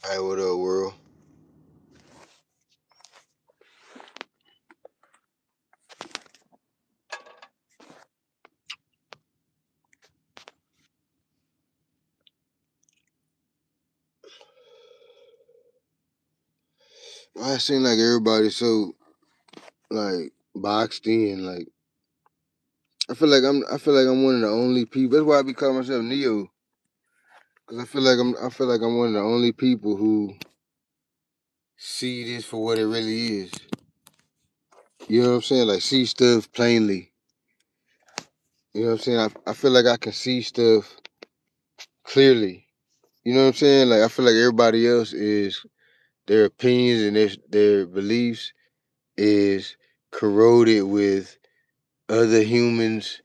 Hey, what up, world? I seem like everybody's so like boxed in. Like I feel like I'm one of the only people. That's why I be calling myself Neo, because I feel like I'm one of the only people who see this for what it really is. You know what I'm saying? Like see stuff plainly. You know what I'm saying? I feel like I can see stuff clearly. You know what I'm saying? Like I feel like everybody else is their opinions and their beliefs is corroded with other humans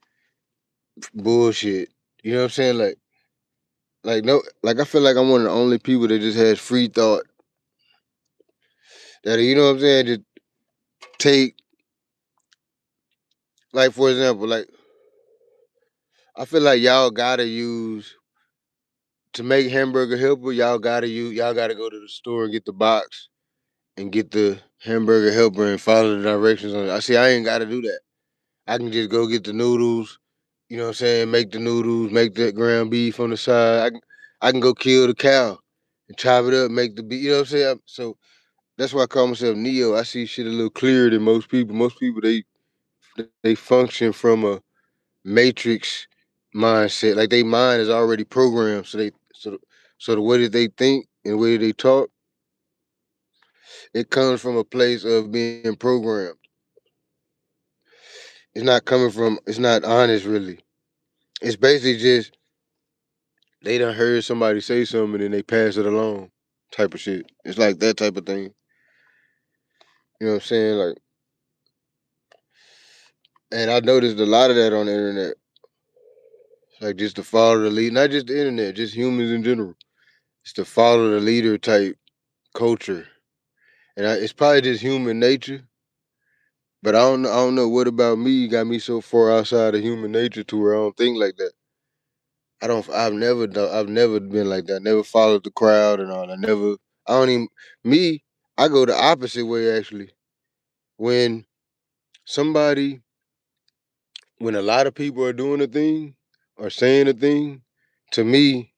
bullshit. You know what I'm saying? Like no, like I feel like I'm one of the only people that just has free thought. That you know what I'm saying? Just take like for example, like I feel like y'all gotta use to make hamburger helper. Y'all gotta go to the store and get the box and get the hamburger helper and follow the directions on it. I see. I ain't gotta do that. I can just go get the noodles. You know what I'm saying? Make the noodles, make that ground beef on the side. I can go kill the cow and chop it up, make the beef. You know what I'm saying? So that's why I call myself Neo. I see shit a little clearer than most people. Most people they function from a matrix mindset. Like they mind is already programmed. So the way that they think and the way that they talk, it comes from a place of being programmed. It's not honest really. It's basically just they done heard somebody say something and then they pass it along type of shit. It's like that type of thing. You know what I'm saying? Like, and I noticed a lot of that on the internet. Like just to follow the lead, not just the internet, just humans in general. It's to follow the leader type culture, and it's probably just human nature. But I don't know what about me got me so far outside of human nature to where I don't think like that. I've never been like that. I never followed the crowd and all. I don't even me. I go the opposite way actually. When somebody, when a lot of people are doing a thing or saying a thing, to me,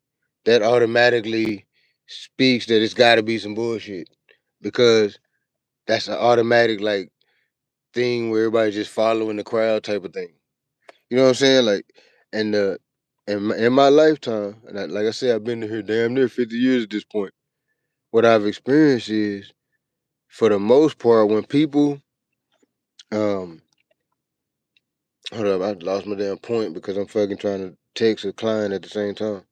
that automatically speaks that it's got to be some bullshit because that's an automatic like thing where everybody's just following the crowd type of thing. You know what I'm saying? Like, and in my lifetime, and like I said, I've been here damn near 50 years at this point. What I've experienced is, for the most part, when people, um, hold up, I lost my damn point because I'm fucking trying to text a client at the same time.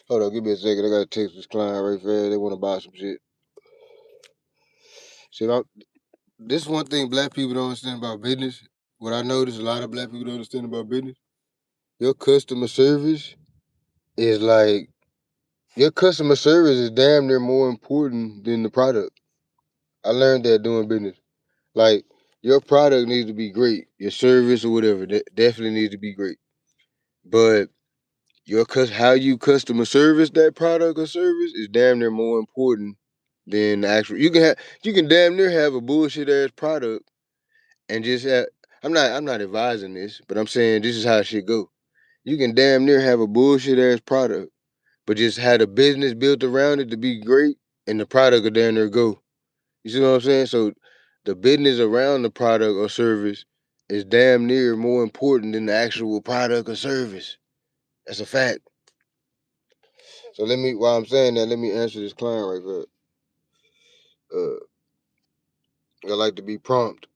Hold on, give me a second. I gotta text this client right fast. They want to buy some shit. See, this is one thing black people don't understand about business. What I notice a lot of black people don't understand about business. Your customer service is like your customer service is damn near more important than the product. I learned that doing business. Like your product needs to be great. Your service or whatever definitely needs to be great. But how you customer service that product or service is damn near more important than the actual. You can damn near have a bullshit ass product and just have. I'm not advising this, but I'm saying this is how it should go. You can damn near have a bullshit ass product, but just have the business built around it to be great, and the product will damn near go. You see what I'm saying? So the business around the product or service is damn near more important than the actual product or service. That's a fact. So while I'm saying that, let me answer this client right there. I like to be prompt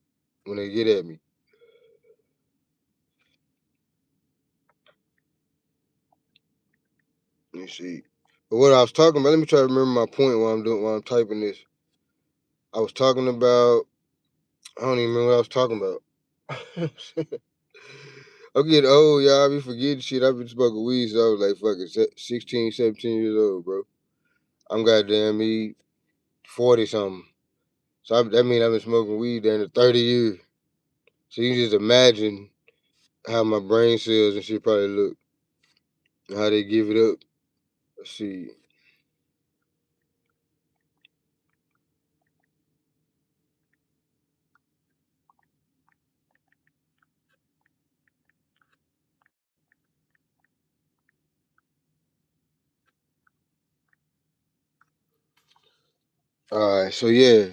when they get at me. Let me see. But what I was talking about, let me try to remember my point while I'm typing this. I was talking about, I don't even remember what I was talking about. I'm getting old, y'all. I be forgetting shit. I've been smoking weed since I was like fucking 16, 17 years old, bro. I'm goddamn me 40 something. So that means I've been smoking weed down to 30 years. So you just imagine how my brain cells and shit probably look, and how they give it up. Let's see. All right, so yeah,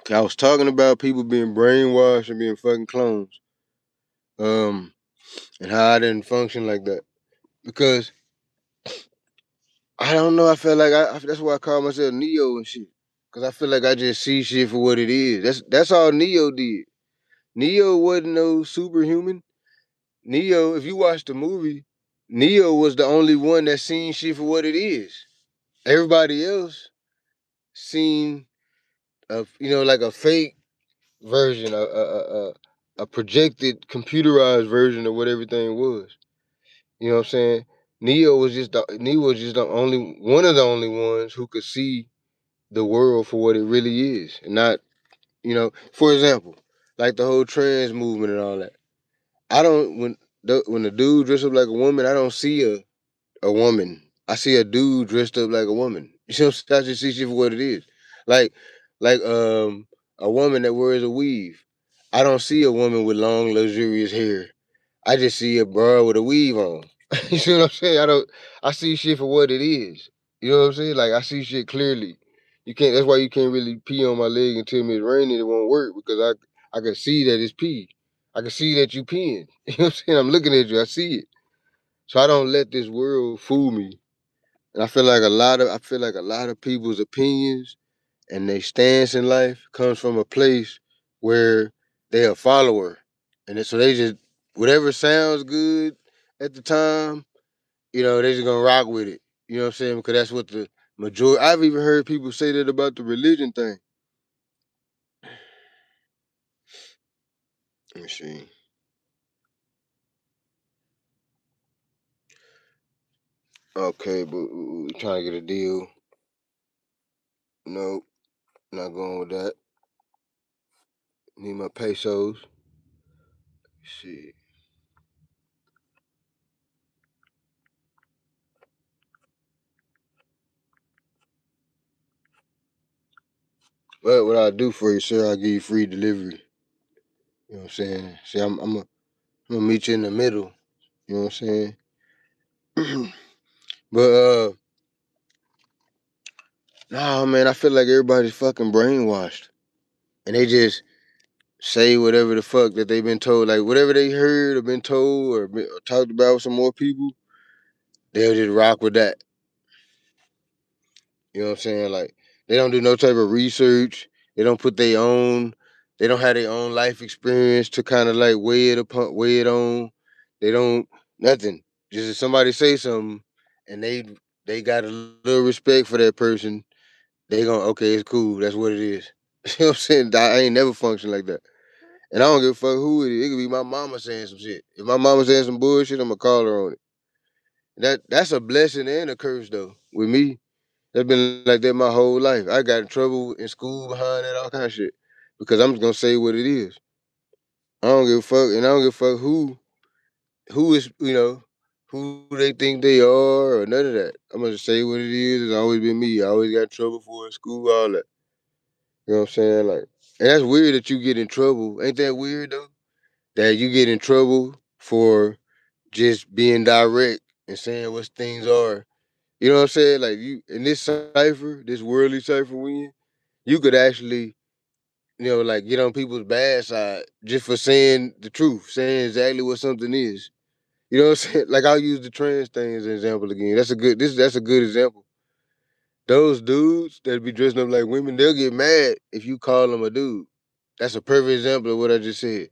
I was talking about people being brainwashed and being fucking clones, um, and how I didn't function like that because I don't know. I feel like that's why I call myself Neo and shit. Cause I feel like I just see shit for what it is. That's all Neo did. Neo wasn't no superhuman. Neo, if you watch the movie, Neo was the only one that seen shit for what it is. Everybody else seen like a fake version, a projected computerized version of what everything was. You know what I'm saying? Neo was just the only one of the only ones who could see the world for what it really is, and not for example, like the whole trans movement and all that. I don't when the dude dress up like a woman, I don't see a woman. I see a dude dressed up like a woman. You know what I'm saying? I just see shit for what it is. Like like a woman that wears a weave. I don't see a woman with long, luxurious hair. I just see a bra with a weave on. You see what I'm saying? I see shit for what it is. You know what I'm saying? Like I see shit clearly. You can't that's why you can't really pee on my leg and tell me it's raining, it won't work because I can see that it's pee. I can see that you peeing. You know what I'm saying? I'm looking at you, I see it. So I don't let this world fool me. And I feel like a lot of people's opinions and their stance in life comes from a place where they're a follower. So they just whatever sounds good at the time, they just gonna rock with it. You know what I'm saying? Because that's what the majority I've even heard people say that about the religion thing. Let me see. Okay, but we trying to get a deal. Nope, not going with that. Need my pesos. Shit. But what I'll do for you, sir, I'll give you free delivery. You know what I'm saying? See, I'm gonna meet you in the middle. You know what I'm saying? but no, man, I feel like everybody's fucking brainwashed, and they just say whatever the fuck that they've been told, like whatever they heard or been told or talked about with some more people, they'll just rock with that. You know what I'm saying? Like they don't do no type of research. They don't put their own. They don't have their own life experience to kind of like weigh it on. They don't nothing. Just if somebody say something, and they got a little respect for that person, they gonna okay, it's cool. That's what it is. You know what I'm saying? I ain't never functioned like that, and I don't give a fuck who it is. It could be my mama saying some shit. If my mama saying some bullshit, I'ma call her on it. That's a blessing and a curse though with me. That's been like that my whole life. I got in trouble in school behind that, all kind of shit. Because I'm just gonna say what it is. I don't give a fuck, and I don't give a fuck who is, who they think they are or none of that. I'm gonna just say what it is. It's always been me. I always got in trouble for it, school, all that. You know what I'm saying? Like, and that's weird that you get in trouble. Ain't that weird though? That you get in trouble for just being direct and saying what things are. You know what I'm saying? Like you in this cipher, this worldly cipher we in, you could actually, like get on people's bad side just for saying the truth, saying exactly what something is. You know what I'm saying? Like I'll use the trans thing as an example again. That's a good example. Those dudes that be dressing up like women, they'll get mad if you call them a dude. That's a perfect example of what I just said.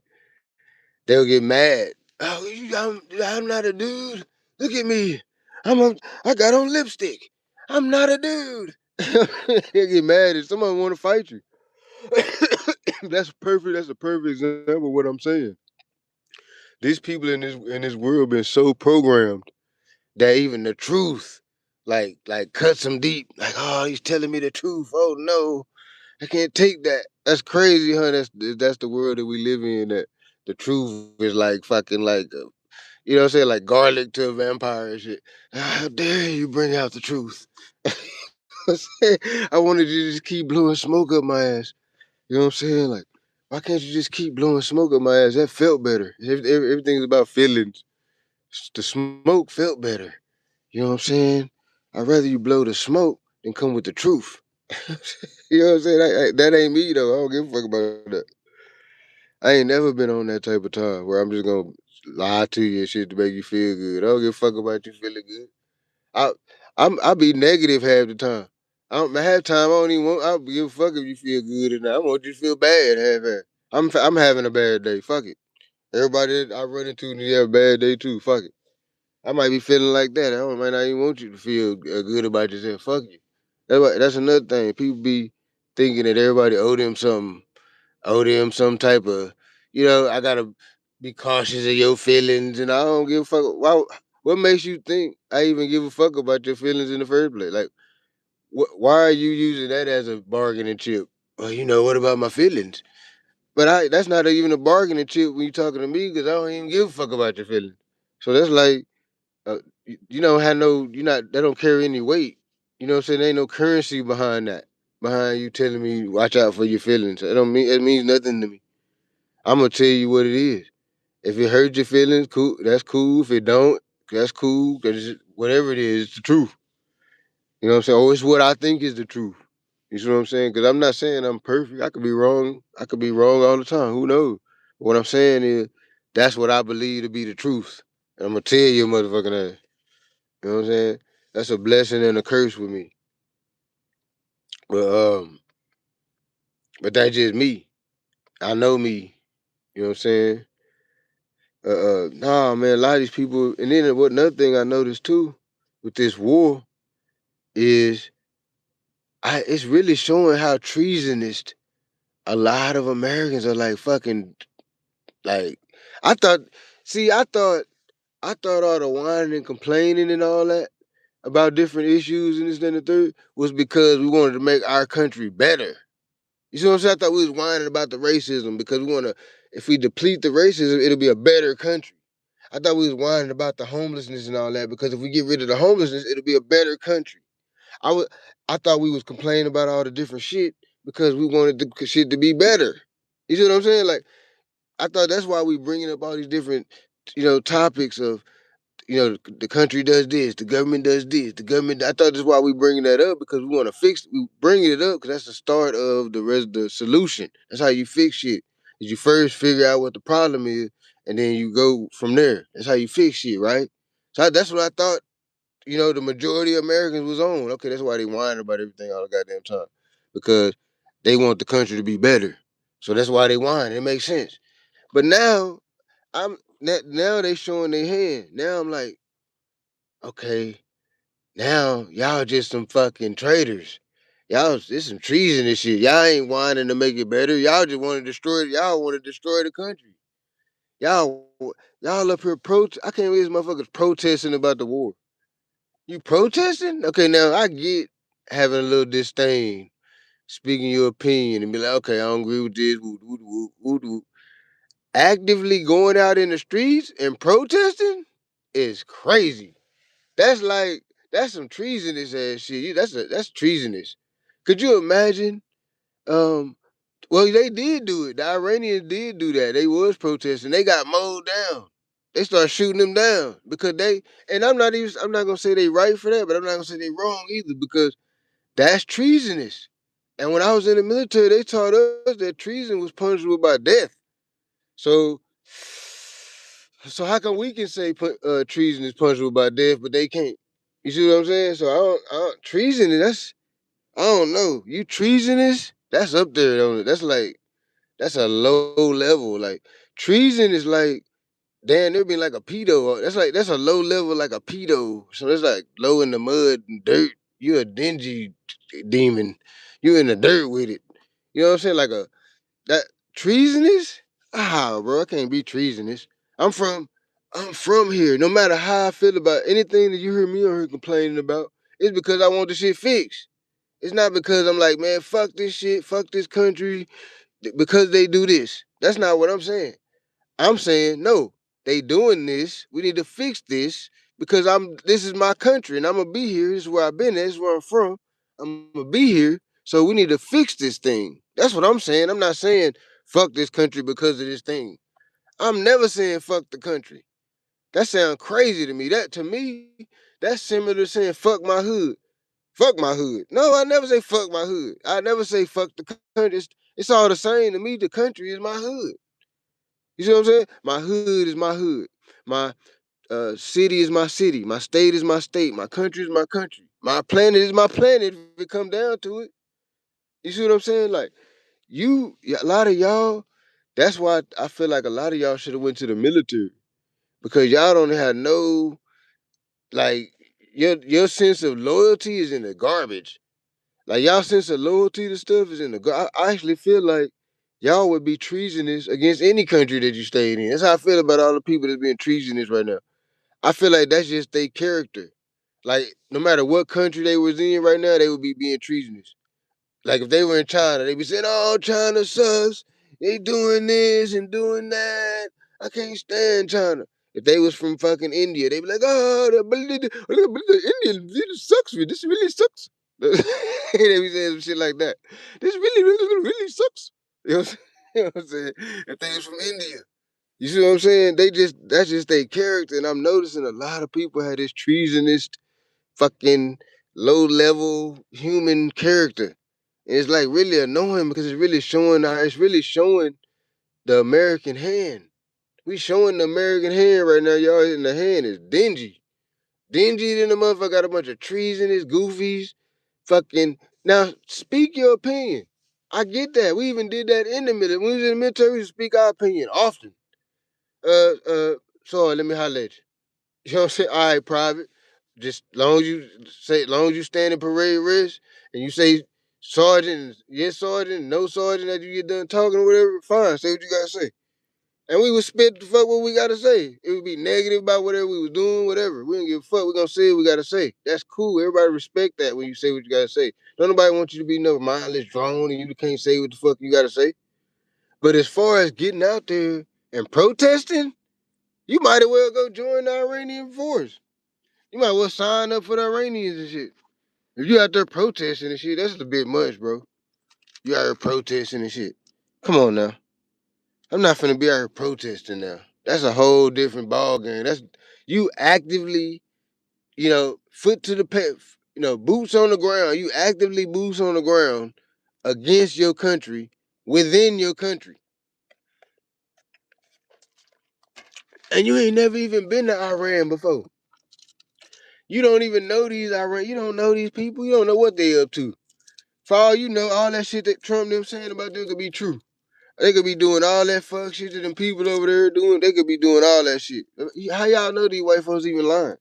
They'll get mad. Oh, I'm not a dude. Look at me. I got on lipstick. I'm not a dude. They get mad if someone want to fight you. That's perfect. That's a perfect example of what I'm saying. These people in this world been so programmed that even the truth, like cuts them deep. Like, oh, he's telling me the truth. Oh no, I can't take that. That's crazy, huh? That's the world that we live in. That the truth is like fucking like you know what I'm saying, like garlic to a vampire and shit. How dare you bring out the truth? I wanted you to just keep blowing smoke up my ass. You know what I'm saying? Like, why can't you just keep blowing smoke up my ass? That felt better. Everything's about feelings. The smoke felt better. You know what I'm saying? I'd rather you blow the smoke than come with the truth. You know what I'm saying? That ain't me though. I don't give a fuck about that. I ain't never been on that type of time where I'm just gonna lie to you and shit to make you feel good. I don't give a fuck about you feeling good. I I be negative half the time. Half time I don't even want. I don't give a fuck if you feel good or not. I want you to feel bad half. I'm having a bad day. Fuck it. Everybody that I run into need to have a bad day too. Fuck it. I might be feeling like that. Might not even want you to feel good about yourself. Fuck you. That's another thing. People be thinking that everybody owe them some type of, I gotta be cautious of your feelings, and I don't give a fuck. What makes you think I even give a fuck about your feelings in the first place? Like, why are you using that as a bargaining chip? Well, what about my feelings? But that's not even a bargaining chip when you talking to me because I don't even give a fuck about your feelings. So that's like, you don't have no, that don't carry any weight. You know what I'm saying? There ain't no currency behind that. Behind you telling me watch out for your feelings. It means nothing to me. I'm gonna tell you what it is. If it hurts your feelings, cool. That's cool. If it don't, that's cool. Cause whatever it is, it's the truth. You know what I'm saying? Or it's what I think is the truth. You see what I'm saying? Because I'm not saying I'm perfect. I could be wrong. I could be wrong all the time. Who knows? What I'm saying is that's what I believe to be the truth. And I'm gonna tell you, motherfucking ass. You know what I'm saying? That's a blessing and a curse with me. But that's just me. I know me. You know what I'm saying? Nah, man. A lot of these people, and then what? Another thing I noticed too with this war is, it's really showing how treasonous a lot of Americans are. Like fucking, like, I thought. See, I thought all the whining and complaining and all that about different issues and this and the third was because we wanted to make our country better. You see what I'm saying? I thought we was whining about the racism because we want to. If we deplete the racism, it'll be a better country. I thought we was whining about the homelessness and all that because if we get rid of the homelessness, it'll be a better country. I was, I thought we was complaining about all the different shit because we wanted the shit to be better. You see what I'm saying? Like, I thought that's why we bringing up all these different, topics of, the country does this, the government does this, the government. I thought that's why we bringing that up because we want to fix. We bringing it up because that's the start of the solution. That's how you fix shit. Is you first figure out what the problem is, and then you go from there. That's how you fix shit, right? So that's what I thought. The majority of Americans was on. Okay, that's why they whining about everything all the goddamn time because they want the country to be better. So that's why they whine. It makes sense. But now they showing their hand. Now I'm like, okay, now y'all just some fucking traitors. Y'all, this some treasonous shit. Y'all ain't whining to make it better. Y'all just want to destroy it. Y'all want to destroy the country. Y'all, y'all up here I can't believe these motherfuckers protesting about the war. You protesting? Okay, now I get having a little disdain, speaking your opinion, and be like, okay, I don't agree with this. Woo, woo, woo, woo, woo. Actively going out in the streets and protesting is crazy. That's like that's some treasonous ass shit. That's treasonous. Could you imagine? Um, well, they did do it. The Iranians did do that. They was protesting. They got mowed down. They started shooting them down because and I'm not gonna say they right for that, but I'm not gonna say they wrong either because that's treasonous. And when I was in the military, they taught us that treason was punishable by death. So, so how come we can say treason is punishable by death, but they can't? You see what I'm saying? So treason. I don't know. You treasonous? That's up there on it. That's a low level. Like treason is like damn, there be like a pedo. That's a low level like a pedo. So it's like low in the mud and dirt. You a dingy demon. You in the dirt with it. You know what I'm saying? Like that treasonous? Ah, bro, I can't be treasonous. I'm from I'm from here. No matter how I feel about anything that you hear me or her complaining about, it's because I want the shit fixed. It's not because I'm like, man, fuck this shit, fuck this country, because they do this. That's not what I'm saying. I'm saying, no, they doing this. We need to fix this because this is my country and I'm gonna be here. This is where I've been, this is where I'm from. I'm gonna be here. So we need to fix this thing. That's what I'm saying. I'm not saying fuck this country because of this thing. I'm never saying fuck the country. That sounds crazy to me. That to me, that's similar to saying fuck my hood. Fuck my hood. No, I never say fuck my hood. I never say fuck the country. It's all the same to me. The country is my hood. You see what I'm saying? My hood is my hood. My city is my city. My state is my state. My country is my country. My planet is my planet. If it come down to it, you see what I'm saying? Like a lot of y'all. That's why I feel like a lot of y'all should have went to the military because y'all don't have no like your sense of loyalty is in the garbage. Like y'all sense of loyalty to stuff is in the I actually feel like y'all would be treasonous against any country that you stayed in. That's how I feel about all the people that's being treasonous right now. I feel like that's just their character. Like no matter what country they was in right now, they would be being treasonous. Like if they were in China, they'd be saying, "Oh, China sucks. They doing this and doing that. I can't stand China." If they was from fucking India, they'd be like, "Oh, the Indian this sucks. This really sucks." They be saying some shit like that. This really sucks. You know what I'm you know what I'm saying? If they was from India. You see what I'm saying? That's just their character. And I'm noticing a lot of people have this treasonous fucking low level human character. And it's like really annoying because it's really showing the American hand. We showing the American hand right now, y'all. And the hand is dingy. Dingy than the motherfucker got a bunch of treasonous goofies. Fucking now speak your opinion. I get that. We even did that in the military. When we was in the military, we speak our opinion often. Uh uh sorry, let me holler at you. You know what I'm saying? All right, private. Just long as you stand in parade rest and you say sergeant, yes sergeant, no sergeant after you get done talking or whatever, fine, say what you gotta say. And we would spit the fuck what we gotta say. It would be negative about whatever we was doing, whatever. We don't give a fuck. We gonna say what we gotta say. That's cool. Everybody respect that when you say what you gotta say. Don't nobody want you to be no mindless drone and you can't say what the fuck you gotta say. But as far as getting out there and protesting, you might as well go join the Iranian force. You might as well sign up for the Iranians and shit. If you out there protesting and shit, that's a bit much, bro. You out here protesting and shit. Come on now. I'm not finna be out here protesting now. That's a whole different ball game. That's you actively, foot to the pet, boots on the ground. You actively boots on the ground against your country, within your country. And you ain't never even been to Iran before. You don't even know these Iran. You don't know these people. You don't know what they up to. For all you know, all that shit that Trump them saying about them could be true. They could be doing all that fuck shit that them people over there doing. They could be doing all that shit. How y'all know these white folks even lying?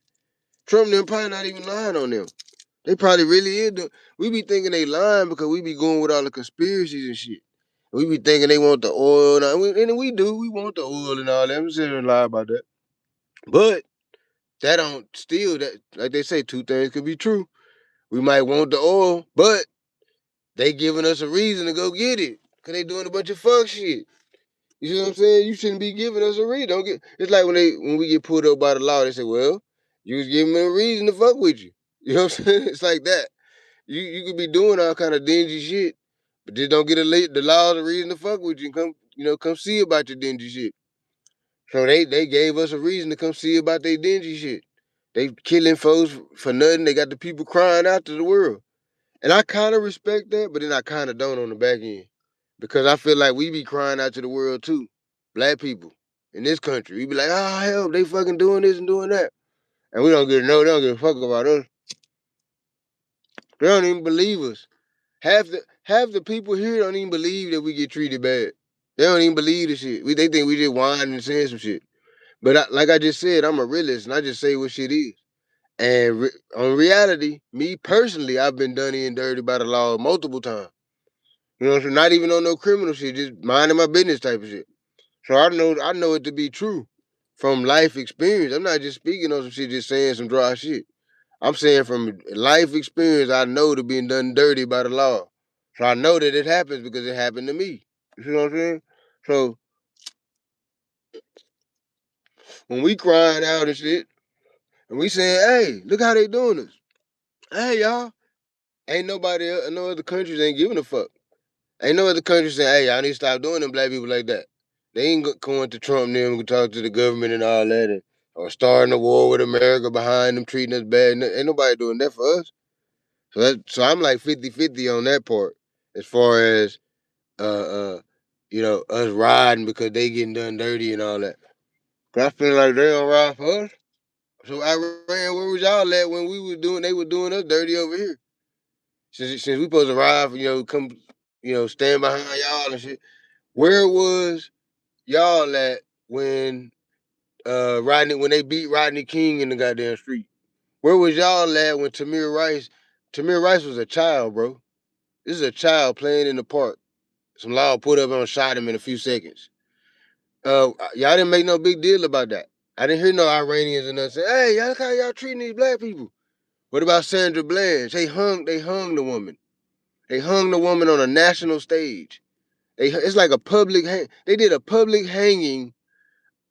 Trump them probably not even lying on them. They probably really is. We be thinking they lying because we be going with all the conspiracies and shit. We be thinking they want the oil, and we do. We want the oil and all that. I'm sitting here and lie about that. But that don't still that like they say, two things could be true. We might want the oil, but they giving us a reason to go get it. Cause they doing a bunch of fuck shit. You see what I'm saying? You shouldn't be giving us a reason. Don't get it's like when we get pulled up by the law, they say, well, you was giving them a reason to fuck with you. You know what I'm saying? It's like that. You could be doing all kind of dingy shit, but just don't get the law a reason to fuck with you and come see about your dingy shit. So they gave us a reason to come see about their dingy shit. They killing folks for nothing. They got the people crying out to the world. And I kind of respect that, but then I kind of don't on the back end. Because I feel like we be crying out to the world too. Black people in this country. We be like, oh, hell, they fucking doing this and doing that. And we don't they don't give a fuck about us. They don't even believe us. Half the people here don't even believe that we get treated bad. They don't even believe the shit. They think we just whining and saying some shit. But like I just said, I'm a realist and I just say what shit is. And on reality, me personally, I've been done in dirty by the law multiple times. You know what I'm saying? Not even on no criminal shit, just minding my business type of shit. So I know it to be true from life experience. I'm not just speaking on some shit, just saying some dry shit. I'm saying from life experience, I know to being done dirty by the law. So I know that it happens because it happened to me. You see what I'm saying? So when we crying out and shit, and we saying, hey, look how they doing us. Hey, y'all. Ain't nobody else, no other countries ain't giving a fuck. Ain't no other country saying, hey, y'all need to stop doing them black people like that. They ain't going to Trump and them and talk to the government and all that or starting a war with America behind them, treating us bad. Ain't nobody doing that for us. So I'm like 50-50 on that part as far as us riding because they getting done dirty and all that. Cause I feel like they don't ride for us. So I ran, where was y'all at when they were doing us dirty over here? Since we supposed to ride, come, stand behind y'all and shit. Where was y'all at when when they beat Rodney King in the goddamn street? Where was y'all at when Tamir Rice was a child, bro? This is a child playing in the park. Some law put up and shot him in a few seconds. Y'all didn't make no big deal about that. I didn't hear no Iranians and nothing say, "Hey, y'all look how y'all treating these black people." What about Sandra Bland? They hung the woman. They hung the woman on a national stage. It's like a public they did a public hanging.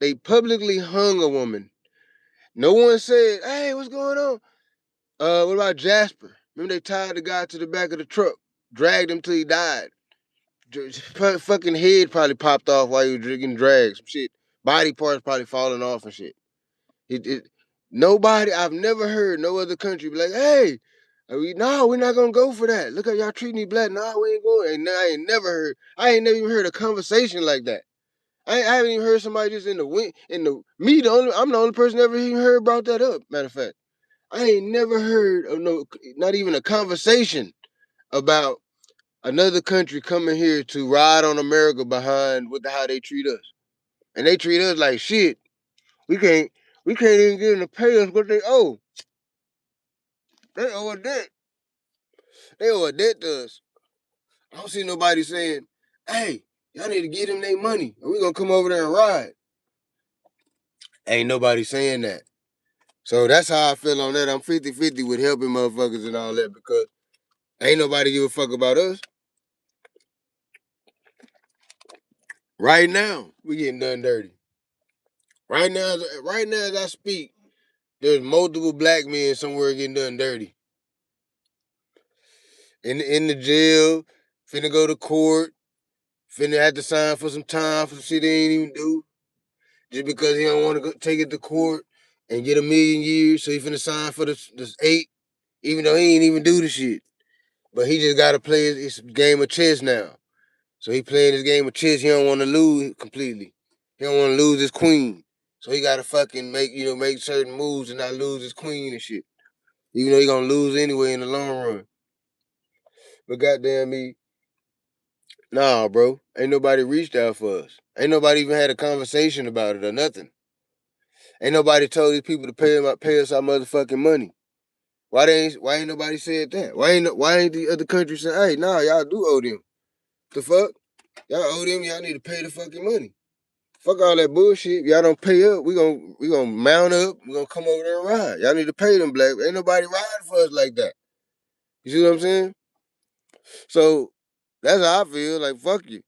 They publicly hung a woman. No one said, "Hey, what's going on?" What about Jasper? Remember they tied the guy to the back of the truck, dragged him till he died. Fucking head probably popped off while he was drinking drags. Some shit. Body parts probably falling off and shit. Nobody, I've never heard no other country be like, "Hey, no, we're not gonna go for that. Look how y'all treating these black. No, we ain't going." And I ain't never even heard a conversation like that. I haven't even heard somebody just in the wind, I'm the only person ever even heard brought that up. Matter of fact, I ain't never heard of not even a conversation about another country coming here to ride on America behind how they treat us. And they treat us like shit. We can't even get them to pay us what they owe. They owe a debt. They owe a debt to us. I don't see nobody saying, "Hey, y'all need to get them their money, or we gonna come over there and ride." Ain't nobody saying that. So that's how I feel on that. I'm 50-50 with helping motherfuckers and all that because ain't nobody give a fuck about us. Right now, we getting done dirty. Right now as I speak, there's multiple black men somewhere getting done dirty. In the jail, finna go to court, finna have to sign for some time for some shit they ain't even do. Just because he don't want to take it to court and get 1,000,000 years, so he finna sign for this 8, even though he ain't even do the shit. But he just gotta play his game of chess now. So he playing his game of chess. He don't want to lose completely. He don't want to lose his queen. So he gotta fucking make certain moves and not lose his queen and shit. Even though he gonna lose anyway in the long run. But goddamn me, nah, bro. Ain't nobody reached out for us. Ain't nobody even had a conversation about it or nothing. Ain't nobody told these people to pay us our motherfucking money. Why ain't nobody said that? Why ain't the other country saying, "Hey, nah, y'all do owe them"? The fuck? Y'all owe them, y'all need to pay the fucking money. Fuck all that bullshit. If y'all don't pay up, we gonna mount up, we gonna come over there and ride. Y'all need to pay them black. Ain't nobody riding for us like that. You see what I'm saying? So that's how I feel. Like fuck you.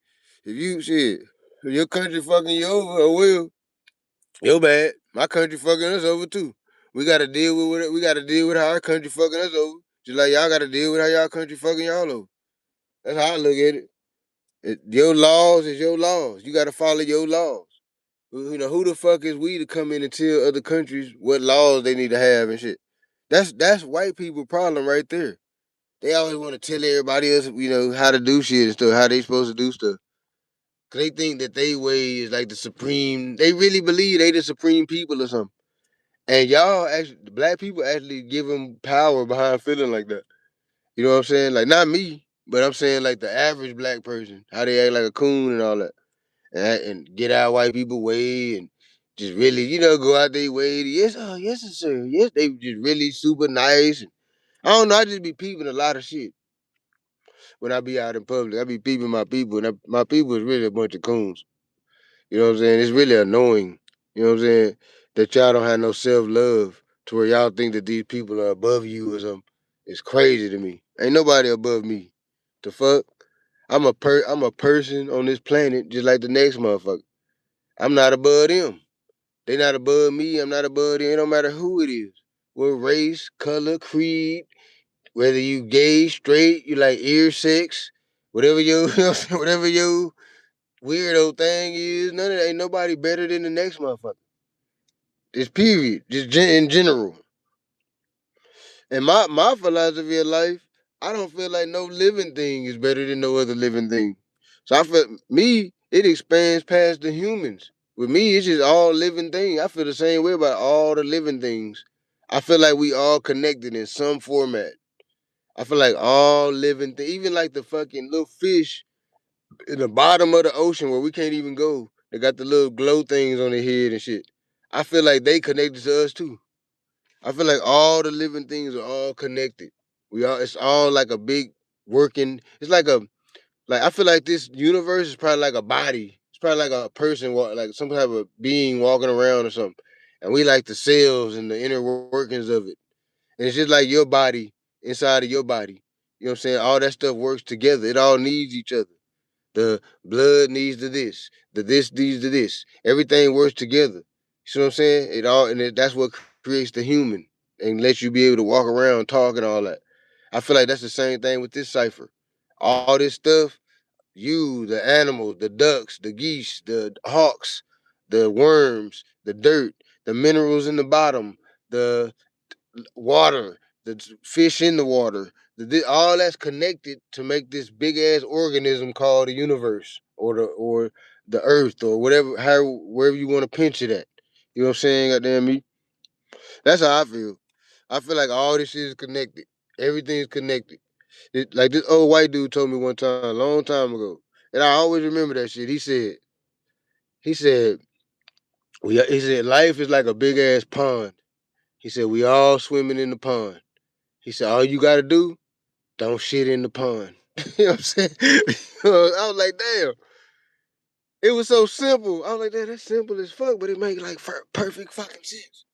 If your country fucking you over, or will, your bad. My country fucking us over too. We gotta deal with it. We gotta deal with how our country fucking us over. Just like y'all gotta deal with how y'all country fucking y'all over. That's how I look at it. Your laws is your laws. You gotta follow your laws. Who the fuck is we to come in and tell other countries what laws they need to have and shit? That's white people problem right there. They always want to tell everybody else, how to do shit and stuff, how they supposed to do stuff. Cause they think that they way is like the supreme. They really believe they the supreme people or something. And y'all actually, the black people actually give them power behind feeling like that. You know what I'm saying? Like not me, but I'm saying like the average black person, how they act like a coon and all that, and get out white people way and just really, go out their way. Yes, yes, sir. Yes, they just really super nice. And I don't know. I just be peeping a lot of shit when I be out in public. I be peeping my people, and my people is really a bunch of coons. You know what I'm saying? It's really annoying. You know what I'm saying? That y'all don't have no self love to where y'all think that these people are above you or something. It's crazy to me. Ain't nobody above me. The fuck? I'm a person on this planet just like the next motherfucker. I'm not above them. They not above me. I'm not above them. It don't matter who it is. What race, color, creed, whether you gay, straight, you like ear sex, whatever your whatever your weirdo thing is, none of that, ain't nobody better than the next motherfucker. Just period. Just in general. And my philosophy of life I don't feel like no living thing is better than no other living thing. So I feel it expands past the humans. With me, it's just all living things. I feel the same way about all the living things. I feel like we all connected in some format. I feel like all living things, even like the fucking little fish in the bottom of the ocean where we can't even go. They got the little glow things on their head and shit. I feel like they connected to us too. I feel like all the living things are all connected. It's all like a big working. It's like I feel like this universe is probably like a body. It's probably like a person, like some type of being walking around or something. And we like the cells and the inner workings of it. And it's just like your body inside of your body. You know what I'm saying? All that stuff works together. It all needs each other. The blood needs to this. The this needs to this. Everything works together. You see what I'm saying? That's what creates the human and lets you be able to walk around, talk, and all that. I feel like that's the same thing with this cipher. All this stuff, you, the animals, the ducks, the geese, the hawks, the worms, the dirt, the minerals in the bottom, the water, the fish in the water, all that's connected to make this big ass organism called the universe or the earth or wherever you want to pinch it at. You know what I'm saying? Goddamn me. That's how I feel. I feel like all this shit is connected. Everything's connected. Like this old white dude told me one time, a long time ago, and I always remember that shit. He said, he said, life is like a big ass pond. He said, we all swimming in the pond. He said, all you gotta do, don't shit in the pond. You know what I'm saying? I was like, damn. It was so simple. I was like, damn, that's simple as fuck, but it made like perfect fucking sense.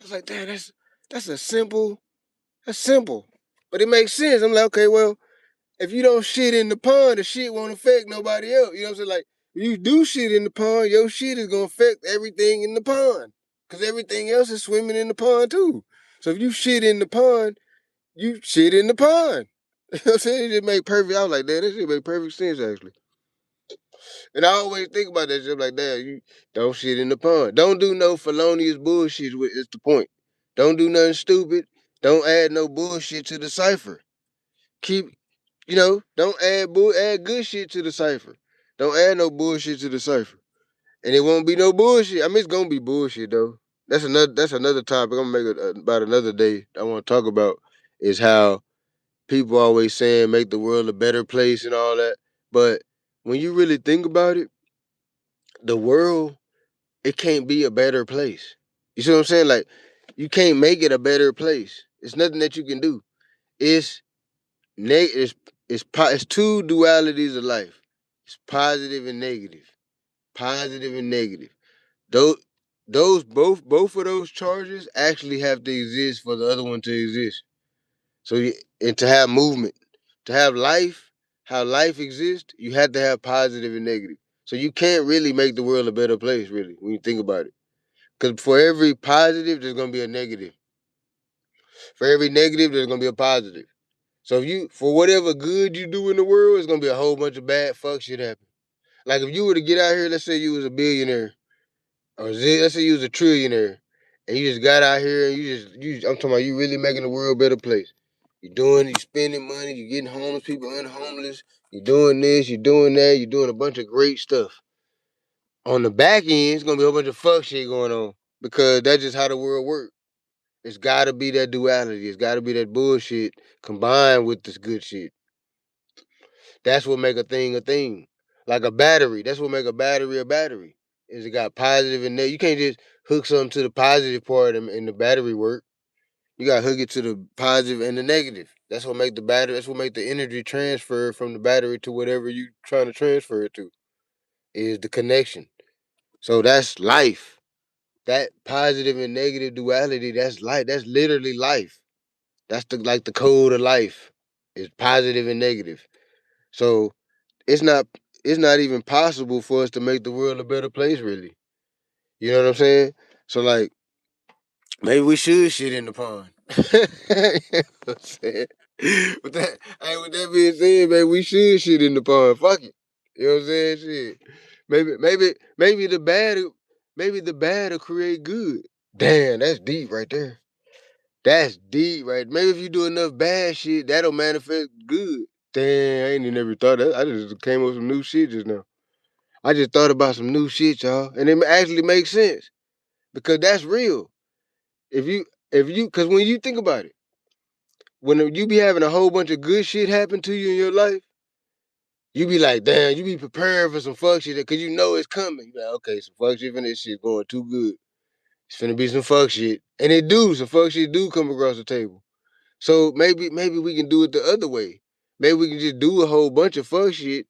I was like, damn, that's that's simple. But it makes sense. I'm like, okay, well, if you don't shit in the pond, the shit won't affect nobody else. You know what I'm saying? Like, if you do shit in the pond, your shit is gonna affect everything in the pond. Cause everything else is swimming in the pond too. So if you shit in the pond, you shit in the pond. You know what I'm saying? It just make perfect. I was like, damn, this shit make perfect sense actually. And I always think about that shit. I'm like, damn, you don't shit in the pond. Don't do no felonious bullshit. It's the point. Don't do nothing stupid. Don't add no bullshit to the cipher. Keep, don't add good shit to the cipher. Don't add no bullshit to the cipher. And it won't be no bullshit. I mean, it's gonna be bullshit though. That's another topic. I'm gonna make it about another day. I want to talk about is how people always saying make the world a better place and all that. But when you really think about it, the world, it can't be a better place. You see what I'm saying? Like, you can't make it a better place. It's nothing that you can do. It's neg- it's it's two dualities of life. It's positive and negative. Positive and negative. Those both of those charges actually have to exist for the other one to exist. And to have movement, to have life, how life exists, you have to have positive and negative. So you can't really make the world a better place, really, when you think about it. Because for every positive, there's gonna be a negative. For every negative, there's gonna be a positive. So for whatever good you do in the world, it's gonna be a whole bunch of bad fuck shit happen. Like if you were to get out here, let's say you was a billionaire, or let's say you was a trillionaire, and you just got out here and I'm talking about you really making the world a better place. You spending money, you getting homeless people unhomeless, you doing this, you doing that, you doing a bunch of great stuff. On the back end, it's gonna be a whole bunch of fuck shit going on because that's just how the world works. It's gotta be that duality. It's gotta be that bullshit combined with this good shit. That's what make a thing a thing. Like a battery. That's what make a battery a battery. Is it got positive and negative. You can't just hook something to the positive part and the battery work. You gotta hook it to the positive and the negative. That's what make the battery. That's what make the energy transfer from the battery to whatever you trying to transfer it to. Is the connection. So that's life. That positive and negative duality. That's life. That's literally life. That's the code of life. Is positive and negative. So it's not it's not even possible for us to make the world a better place, really. You know what I'm saying? So like maybe we should shit in the pond. You know what I'm saying? With that being said, man, we should shit in the pond. Fuck it. You know what I'm saying? Shit. Maybe maybe the bad will create good. Damn, that's deep right there. That's deep, right? Maybe if you do enough bad shit, that'll manifest good. Damn, I ain't even never thought that. I just came up with some new shit just now. I just thought about some new shit, y'all, and it actually makes sense because that's real. Cause when you think about it, when you be having a whole bunch of good shit happen to you in your life, you be like, damn, you be preparing for some fuck shit because you know it's coming. You be like, okay, some fuck shit, this shit going too good. It's finna be some fuck shit, and some fuck shit do come across the table. So maybe we can do it the other way. Maybe we can just do a whole bunch of fuck shit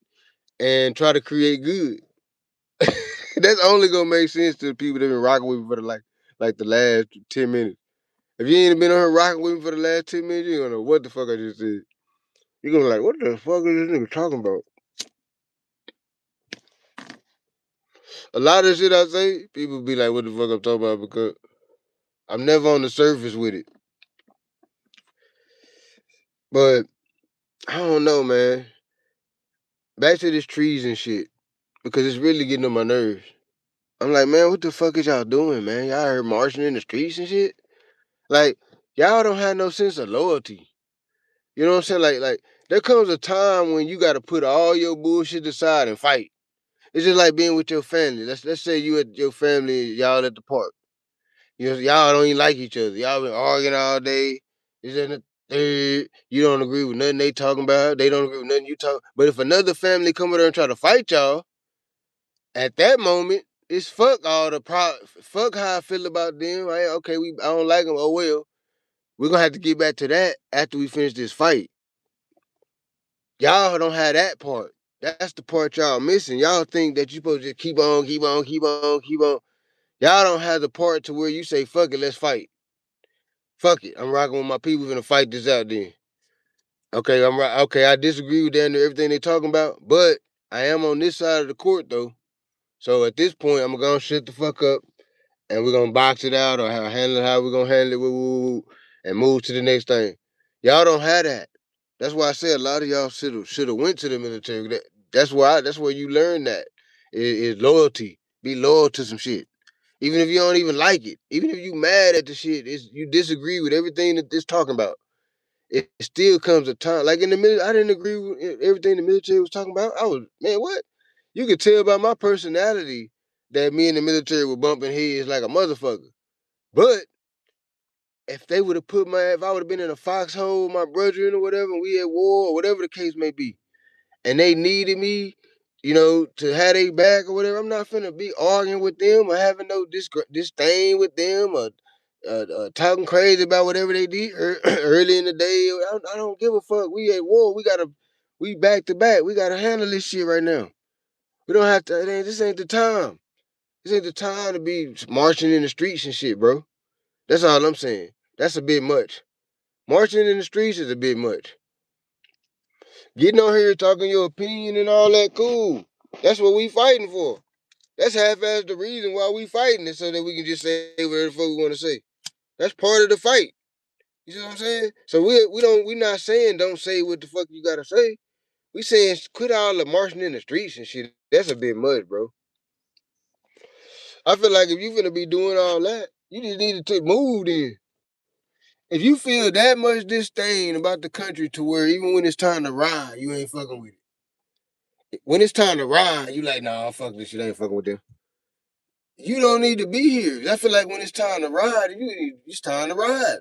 and try to create good. That's only gonna make sense to the people that been rocking with me for the last 10 minutes. If you ain't been on here rocking with me for the last 10 minutes, you don't know what the fuck I just said. You're gonna be like, what the fuck is this nigga talking about? A lot of shit I say, people be like, what the fuck I'm talking about, because I'm never on the surface with it. But I don't know, man. Back to this treason shit, because it's really getting on my nerves. I'm like, man, what the fuck is y'all doing, man? Y'all here marching in the streets and shit? Like, y'all don't have no sense of loyalty. You know what I'm saying? Like, there comes a time when you gotta put all your bullshit aside and fight. It's just like being with your family. Let's say you at your family, y'all at the park. You know, y'all don't even like each other. Y'all been arguing all day. This and the third. You don't agree with nothing they talking about. They don't agree with nothing you talk. But if another family come over there and try to fight y'all, at that moment, it's fuck all the fuck how I feel about them. Okay, I don't like them. Oh well, we're gonna have to get back to that after we finish this fight. Y'all don't have that part. That's the part y'all missing. Y'all think that you supposed to just keep on, keep on, keep on, keep on. Y'all don't have the part to where you say, fuck it, let's fight. Fuck it. I'm rocking with my people, gonna fight this out then. Okay, I'm right. Okay, I disagree with everything they talking about, but I am on this side of the court though. So at this point, I'm gonna shut the fuck up and we're gonna box it out or handle it how we're gonna handle it and move to the next thing. Y'all don't have that. That's why I say a lot of y'all should have went to the military. That's where you learn that is loyalty. Be loyal to some shit. Even if you don't even like it, even if you mad at the shit, you disagree with everything that it's talking about. It still comes a time, like in the military, I didn't agree with everything the military was talking about. I was, man, what? You could tell by my personality that me and the military were bumping heads like a motherfucker. But if they would have if I would have been in a foxhole with my brethren or whatever, and we at war or whatever the case may be, and they needed me, to have their back or whatever, I'm not finna be arguing with them or having no disdain with them or talking crazy about whatever they did early in the day. I don't give a fuck. We at war. We back to back. We gotta handle this shit right now. We don't have to. This ain't the time. This ain't the time to be marching in the streets and shit, bro. That's all I'm saying. That's a bit much. Marching in the streets is a bit much. Getting on here talking your opinion and all that, cool. That's what we fighting for. That's half-ass the reason why we fighting it, so that we can just say whatever the fuck we want to say. That's part of the fight. You see what I'm saying? So we not saying don't say what the fuck you gotta say. We saying quit all the marching in the streets and shit. That's a bit much, bro. I feel like if you finna be doing all that, you just need to move then. If you feel that much disdain about the country to where even when it's time to ride, you ain't fucking with it. When it's time to ride, you like, nah, fuck this shit, I ain't fucking with them. You don't need to be here. I feel like when it's time to ride, it's time to ride.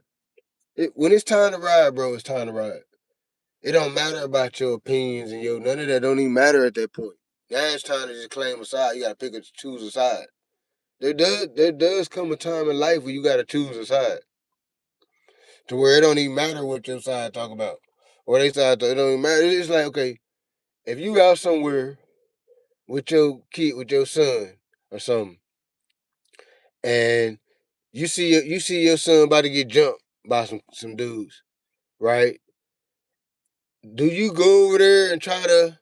When it's time to ride, bro, it's time to ride. It don't matter about your opinions and none of that don't even matter at that point. Now it's time to just claim a side. You gotta choose a side. There does come a time in life where you gotta choose a side. To where it don't even matter what your side talk about. Or they side talk, it don't even matter. It's like, okay, if you out somewhere with your kid, with your son or something, and you see your son about to get jumped by some dudes, right? Do you go over there and try to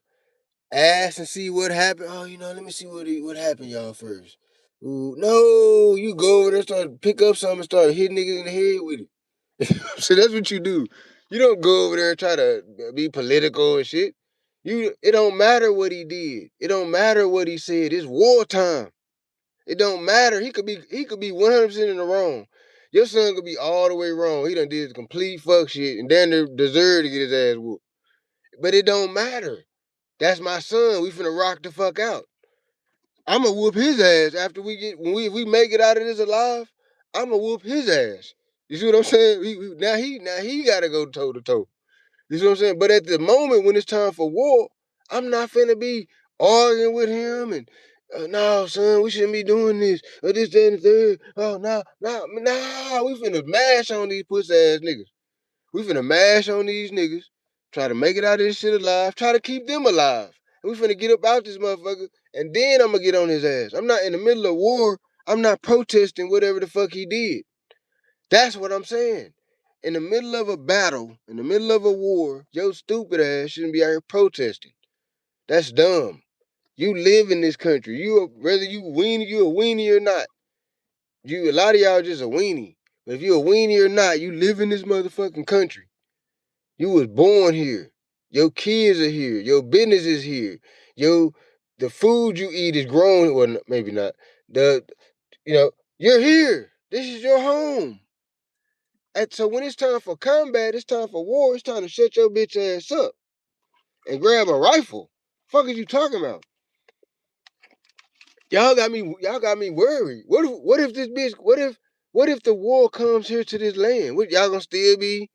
ask and see what happened? Oh, let me see what happened, y'all first. Ooh, no, you go over there, start pick up something, and start hitting niggas in the head with it. So that's what you do. You don't go over there and try to be political and shit. It don't matter what he did. It don't matter what he said. It's wartime. It don't matter. He could be 100% in the wrong. Your son could be all the way wrong. He done did complete fuck shit and then deserve to get his ass whooped. But it don't matter. That's my son. We finna rock the fuck out. I'ma whoop his ass after if we make it out of this alive. I'ma whoop his ass. You see what I'm saying? Now he gotta go toe to toe. You see what I'm saying? But at the moment when it's time for war, I'm not finna be arguing with him and no, son, we shouldn't be doing this or this, that, and the third. Oh, nah, we finna mash on these pussy ass niggas. We finna mash on these niggas, try to make it out of this shit alive, try to keep them alive. And we finna get up out this motherfucker, and then I'm gonna get on his ass. I'm not in the middle of war. I'm not protesting whatever the fuck he did. That's what I'm saying. In the middle of a battle, in the middle of a war, your stupid ass shouldn't be out here protesting. That's dumb. You live in this country. Whether you a weenie or not. A lot of y'all just a weenie. But if you a weenie or not, you live in this motherfucking country. You was born here. Your kids are here. Your business is here. The food you eat is grown. Well, maybe not. You're here. This is your home. And so when it's time for combat, it's time for war, it's time to shut your bitch ass up and grab a rifle. Fuck is you talking about? Y'all got me worried. What if this bitch what if the war comes here to this land? What y'all gonna still be?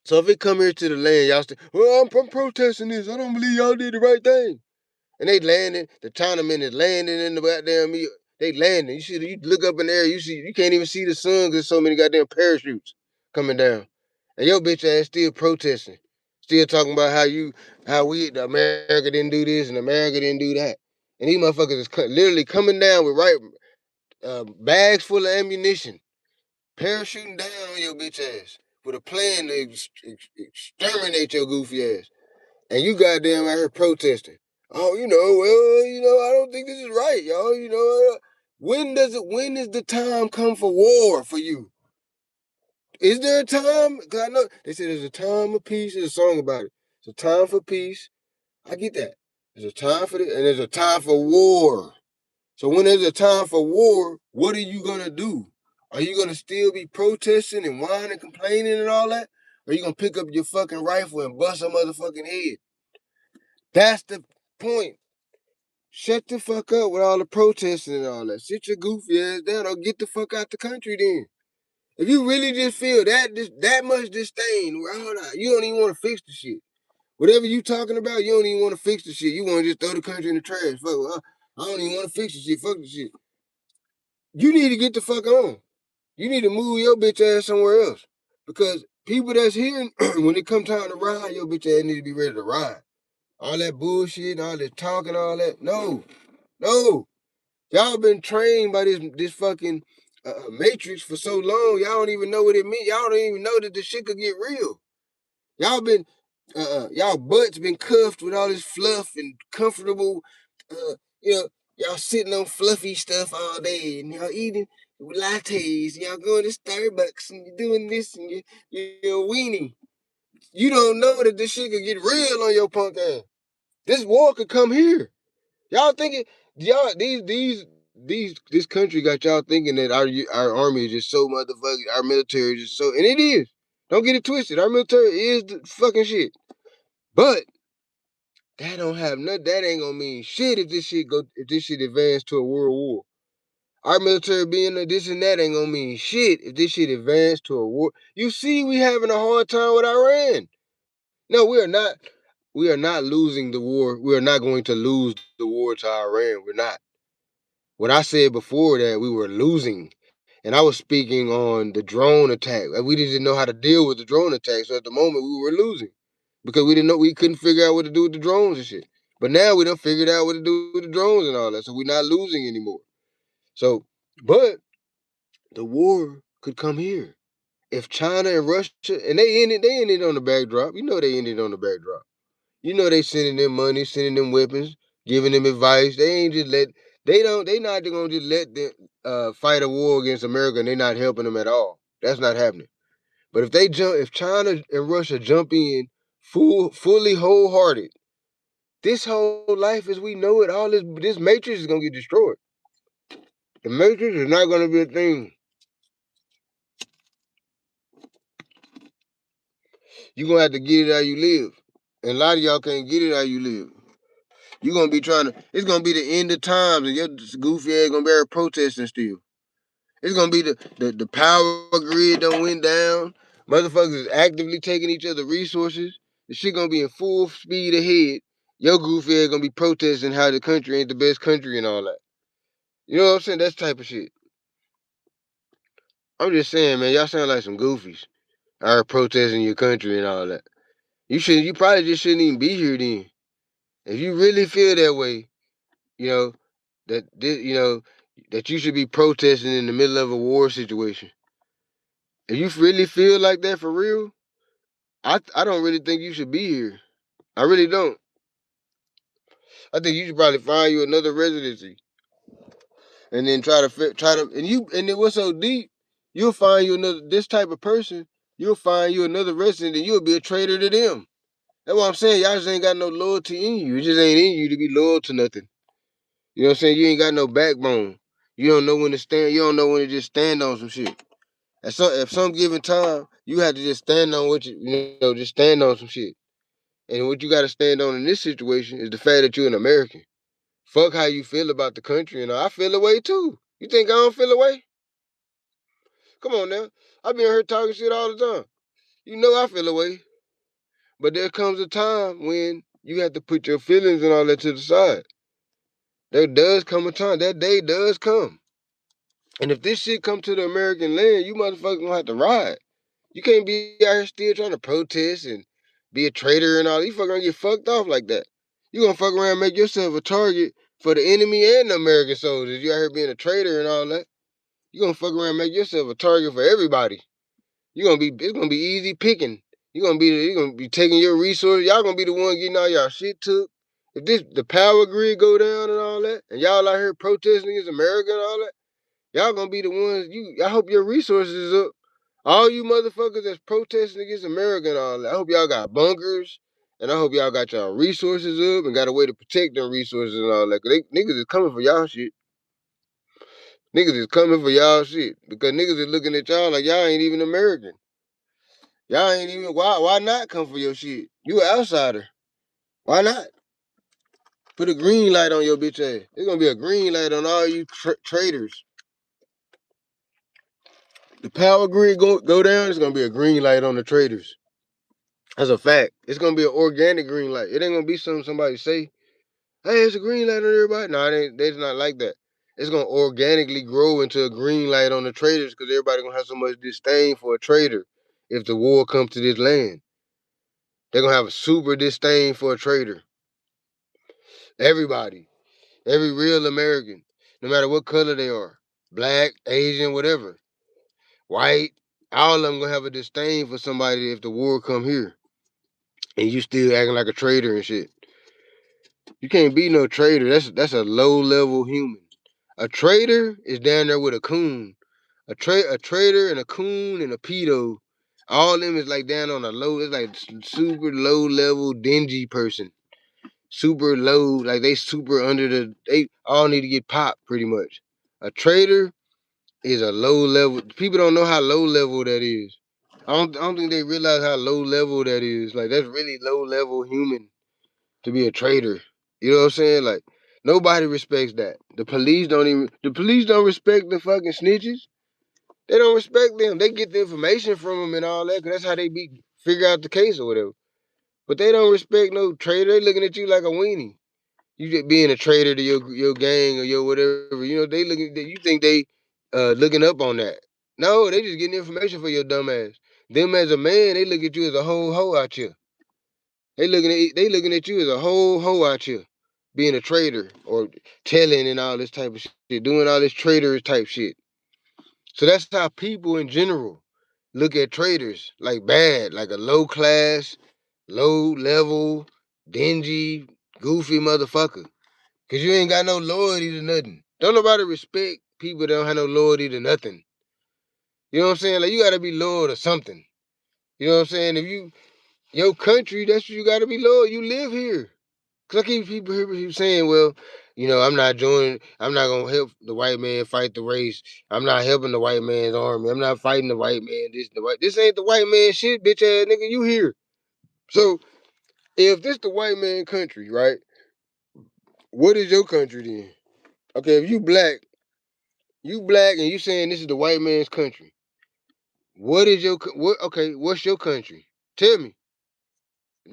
So if it come here to the land, y'all still, well, I'm protesting this. I don't believe y'all did the right thing. And they landing, the Chinamen is landing in the goddamn they landing. You look up in the air, you can't even see the sun because there's so many goddamn parachutes coming down. And your bitch ass still protesting. Still talking about the America didn't do this and America didn't do that. And these motherfuckers is literally coming down with bags full of ammunition, parachuting down on your bitch ass with a plan to exterminate your goofy ass. And you goddamn out here protesting. Oh, I don't think this is right, y'all. When is the time come for war for you? Is there a time? Because I know they say there's a time of peace. There's a song about it. It's a time for peace. I get that. There's a time for this, and there's a time for war. So when there's a time for war, what are you gonna do? Are you gonna still be protesting and whining and complaining and all that? Or are you gonna pick up your fucking rifle and bust a motherfucking head? That's the point. Shut the fuck up with all the protesting and all that. Sit your goofy ass down or get the fuck out the country then. If you really just feel that much disdain, you don't even want to fix the shit. Whatever you talking about, you don't even want to fix the shit. You want to just throw the country in the trash. Fuck, I don't even want to fix the shit. Fuck the shit. You need to get the fuck on. You need to move your bitch ass somewhere else. Because people that's here, when it come time to ride, your bitch ass need to be ready to ride. All that bullshit, all that talking, all that. No. Y'all been trained by this fucking matrix for so long. Y'all don't even know what it means. Y'all don't even know that this shit could get real. Y'all butts been cuffed with all this fluff and comfortable. Y'all sitting on fluffy stuff all day and y'all eating lattes. And y'all going to Starbucks and you're doing this and you're a weenie. You don't know that this shit could get real on your punk ass. This war could come here. Y'all thinking this country got y'all thinking that our army is just so motherfucking, our military is just so, and it is. Don't get it twisted. Our military is the fucking shit. But that ain't gonna mean shit if this shit advance to a world war. Our military being this and that ain't gonna mean shit if this shit advance to a war. You see, we having a hard time with Iran. No, we are not. We are not losing the war. We are not going to lose the war to Iran. We're not. What I said before that we were losing, and I was speaking on the drone attack. We didn't know how to deal with the drone attack. So at the moment we were losing because we couldn't figure out what to do with the drones and shit. But now we done figured out what to do with the drones and all that. So we're not losing anymore. So, but the war could come here. If China and Russia, and they ended on the backdrop. You know they ended on the backdrop. You know they sending them money, sending them weapons, giving them advice. They ain't just they not gonna just let them fight a war against America and they not helping them at all. That's not happening. But if China and Russia jump in fully wholehearted, this whole life as we know it, all this matrix is gonna get destroyed. The matrix is not gonna be a thing. You gonna have to get it how you live. And a lot of y'all can't get it how you live. You gonna be trying to. It's gonna be the end of times, and your goofy ass gonna be out protesting still. It's gonna be the power grid done went down. Motherfuckers is actively taking each other resources. The shit gonna be in full speed ahead. Your goofy ass gonna be protesting how the country ain't the best country and all that. You know what I'm saying? That's type of shit. I'm just saying, man, y'all sound like some goofies. Are protesting your country and all that. You probably just shouldn't even be here then. If you really feel that way, you know, that you should be protesting in the middle of a war situation. If you really feel like that for real, I don't really think you should be here. I really don't. I think you should probably find you another residency, and then and then what's so deep? You'll find you another this type of person. You'll find you another resident, and you'll be a traitor to them. That's what I'm saying. Y'all just ain't got no loyalty in you. It just ain't in you to be loyal to nothing. You know what I'm saying? You ain't got no backbone. You don't know when to stand. You don't know when to just stand on some shit. At some given time, you have to just stand on just stand on some shit. And what you got to stand on in this situation is the fact that you're an American. Fuck how you feel about the country, and I feel away too. You think I don't feel away? Come on now. I be in here talking shit all the time. You know I feel away. But there comes a time when you have to put your feelings and all that to the side. There does come a time. That day does come. And if this shit come to the American land, you motherfuckers gonna have to ride. You can't be out here still trying to protest and be a traitor and all. You fucking gonna get fucked off like that. You gonna fuck around and make yourself a target for the enemy and the American soldiers. You out here being a traitor and all that. You gonna fuck around and make yourself a target for everybody. It's gonna be easy picking. You gonna be taking your resources. Y'all gonna be the one getting all y'all shit took. If the power grid go down and all that, and y'all out here protesting against America and all that, y'all gonna be the ones. I hope your resources is up. All you motherfuckers that's protesting against America and all that, I hope y'all got bunkers, and I hope y'all got y'all resources up and got a way to protect them resources and all that. Cause niggas is coming for y'all shit. Niggas is coming for y'all shit because niggas is looking at y'all like y'all ain't even American. Y'all ain't even why not come for your shit? You an outsider. Why not? Put a green light on your bitch ass. There's gonna be a green light on all you traitors. The power grid go down, it's gonna be a green light on the traitors. That's a fact. It's gonna be an organic green light. It ain't gonna be something somebody say, hey, it's a green light on everybody. No, it's not like that. It's gonna organically grow into a green light on the traitors because everybody gonna have so much disdain for a traitor if the war comes to this land. They're gonna have a super disdain for a traitor. Everybody. Every real American, no matter what color they are, black, Asian, whatever, white, all of them gonna have a disdain for somebody if the war come here. And you still acting like a traitor and shit. You can't be no traitor. That's a low level human. A traitor is down there with a coon. A traitor and a coon and a pedo. All of them is like down on a low. It's like super low level dingy person. Super low, like they super under they all need to get popped pretty much. A traitor is a low level. People don't know how low level that is. I don't think they realize how low level that is. Like that's really low level human to be a traitor. You know what I'm saying? Like nobody respects that. The police don't respect the fucking snitches. They don't respect them. They get the information from them and all that, cause that's how they figure out the case or whatever. But they don't respect no traitor. They looking at you like a weenie. You just being a traitor to your gang or your whatever. You know, you think they looking up on that. No, they just getting information for your dumb ass. Them as a man, they look at you as a whole hoe out here. They looking at you as a whole hoe out here. Being a traitor or telling and all this type of shit, doing all this traitorous type shit. So that's how people in general look at traitors, like bad, like a low class, low level, dingy, goofy motherfucker. Cause you ain't got no loyalty to nothing. Don't nobody respect people that don't have no loyalty to nothing. You know what I'm saying? Like you gotta be loyal to something. You know what I'm saying? Your country, that's what you gotta be loyal. You live here. Cause I keep people here saying, well, I'm not gonna help the white man fight the race. I'm not helping the white man's army. I'm not fighting the white man. This ain't the white man shit, bitch ass nigga. You here. So if this the white man country, right? What is your country then? Okay, if you black and you saying this is the white man's country. What is your what? Okay, what's your country? Tell me.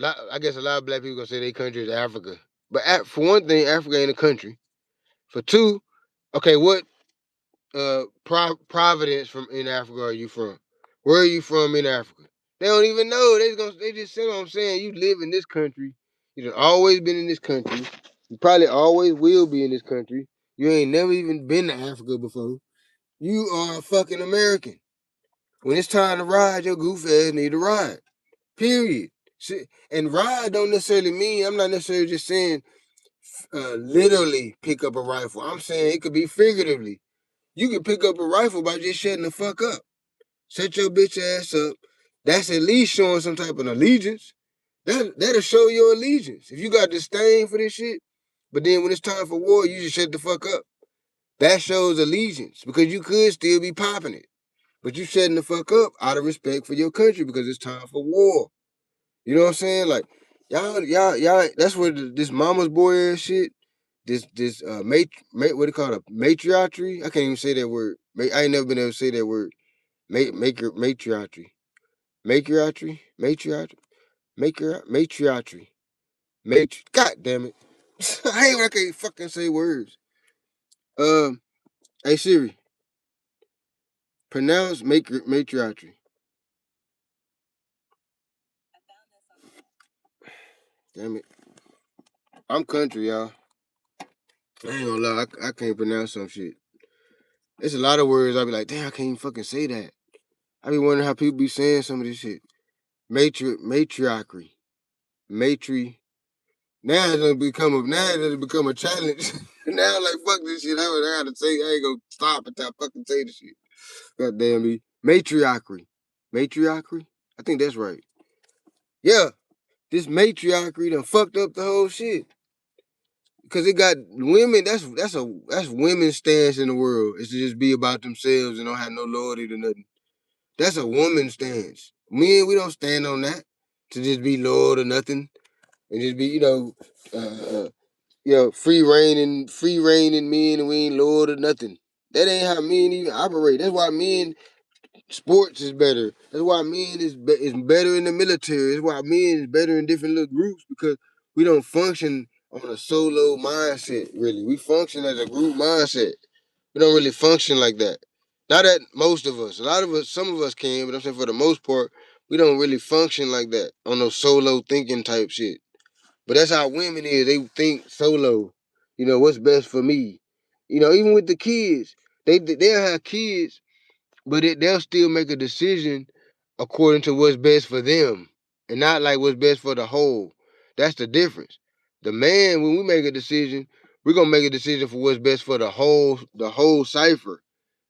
I guess a lot of black people gonna say their country is Africa, but for one thing, Africa ain't a country. For two, okay, what Providence from in Africa are you from? Where are you from in Africa? They don't even know. They just say what I'm saying. You live in this country. You've always been in this country. You probably always will be in this country. You ain't never even been to Africa before. You are a fucking American. When it's time to ride, your goof ass need to ride. Period. And ride don't necessarily mean, I'm not necessarily just saying literally pick up a rifle. I'm saying it could be figuratively. You can pick up a rifle by just shutting the fuck up. Shut your bitch ass up. That's at least showing some type of allegiance. That'll show your allegiance. If you got disdain for this shit, but then when it's time for war, you just shut the fuck up. That shows allegiance because you could still be popping it. But you shutting the fuck up out of respect for your country because it's time for war. You know what I'm saying? Like, y'all, that's where this mama's boy ass shit, this what do you call it? Matriarchy? I can't even say that word. I ain't never been able to say that word. Matriarchy. Matriarchy? Matriarchy? Matriarchy. God damn it. I hate when I can't fucking say words. Hey Siri, pronounce matriarchy. Damn it. I'm country, y'all. I ain't gonna lie, I can't pronounce some shit. There's a lot of words I be like, damn, I can't even fucking say that. I be wondering how people be saying some of this shit. Matriarchy. Matri. Now it's become a challenge. Now like fuck this shit. I gotta say I ain't gonna stop until I fucking say the shit. God damn me. Matriarchy. Matriarchy? I think that's right. Yeah. This matriarchy done fucked up the whole shit. Cause it got women, that's women's stance in the world. Is to just be about themselves and don't have no loyalty to nothing. That's a woman's stance. Men, we don't stand on that. To just be loyal to nothing. And just be, free reigning men and we ain't loyal to nothing. That ain't how men even operate. That's why men sports is better. That's why men is better in the military. That's why men is better in different little groups because we don't function on a solo mindset, really. We function as a group mindset. We don't really function like that. Not that most of us. A lot of us, some of us can, but I'm saying for the most part, we don't really function like that on those solo thinking type shit. But that's how women is. They think solo. What's best for me. Even with the kids, they'll have kids, but they'll still make a decision according to what's best for them, and not like what's best for the whole. That's the difference. The man, when we make a decision, we're gonna make a decision for what's best for the whole cipher,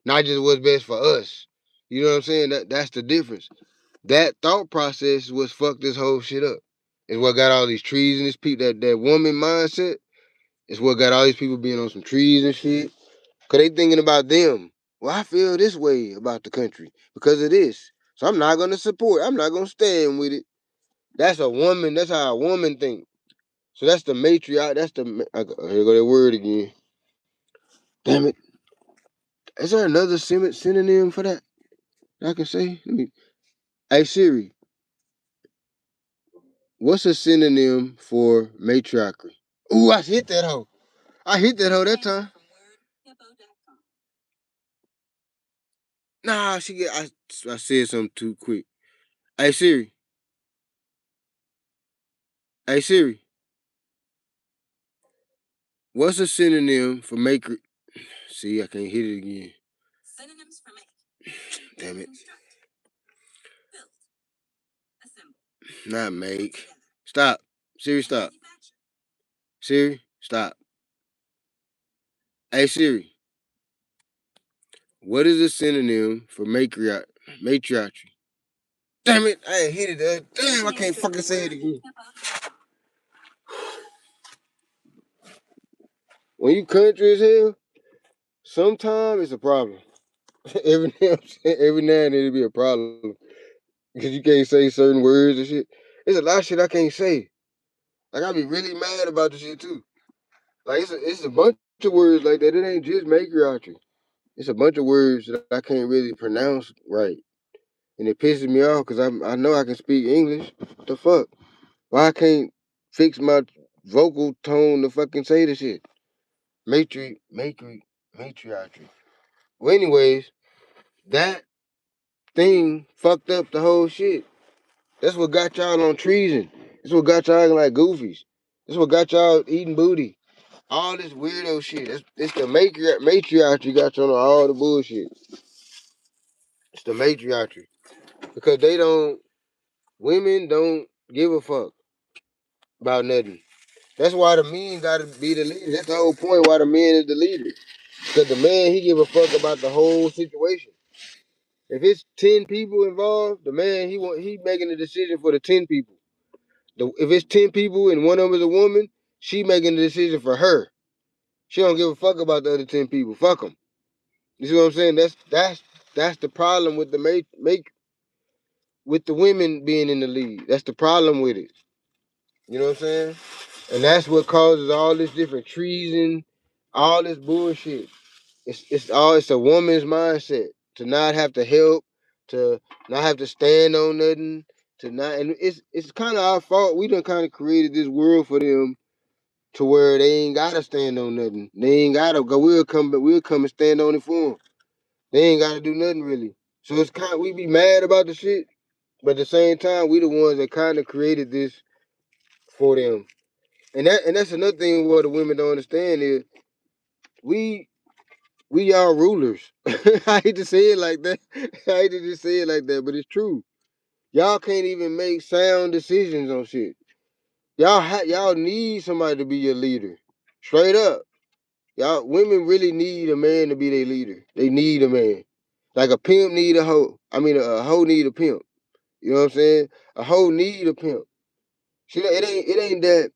not just what's best for us. You know what I'm saying? That's the difference. That thought process was fucked this whole shit up. It's what got all these trees and this people that woman mindset. It's what got all these people being on some trees and shit. Cause they thinking about them. Well, I feel this way about the country because of this. So I'm not gonna support. I'm not gonna stand with it. That's a woman. That's how a woman think. So that's the matriarch. Here go that word again. Damn it. Is there another synonym for that I can say? Hey Siri, what's a synonym for matriarchy? Ooh, I hit that hoe. I hit that hoe that time. Nah, I said something too quick. Hey Siri. Hey Siri. What's a synonym for maker? See, I can't hit it again. Damn it. Not make. Stop. Siri, stop. Siri, stop. Hey Siri, what is a synonym for matriarchy? Damn it, I ain't hit it. Damn, I can't fucking say it again. When you country as hell, sometimes it's a problem. every now and then it'll be a problem because you can't say certain words and shit. It's a lot of shit I can't say. Like I be really mad about this shit too. Like it's a bunch of words like that. It ain't just matriarchy. It's a bunch of words that I can't really pronounce right, and it pisses me off because I know I can speak English. What the fuck? Why I can't fix my vocal tone to fucking say the shit? Matriarchy. Well, anyways, that thing fucked up the whole shit. That's what got y'all on treason. That's what got y'all acting like goofies. That's what got y'all eating booty. All this weirdo shit. It's the matriarchy got you on all the bullshit. It's the matriarchy. Because women don't give a fuck about nothing. That's why the men gotta be the leader. That's the whole point why the man is the leader. Because the man, he give a fuck about the whole situation. If it's 10 people involved, the man, he making a decision for the 10 people. If it's 10 people and one of them is a woman, she making the decision for her. She don't give a fuck about the other 10 people. Fuck them. You see what I'm saying? That's the problem with the with the women being in the lead. That's the problem with it. You know what I'm saying? And that's what causes all this different treason, all this bullshit. It's a woman's mindset to not have to help, to not have to stand on nothing, to not and it's kind of our fault. We done kind of created this world for them to where they ain't gotta stand on nothing. They ain't gotta go. We'll come and stand on it for them. They ain't gotta do nothing really. So it's kind of, we be mad about the shit, but at the same time we the ones that kind of created this for them. And that's another thing what the women don't understand is we we are rulers. I hate to say it like that. I hate to just say it like that, but it's true. Y'all can't even make sound decisions on shit. Y'all need somebody to be your leader. Straight up. Y'all women really need a man to be their leader. They need a man. Like a pimp need a hoe. I mean a hoe need a pimp. You know what I'm saying? A hoe need a pimp. It ain't that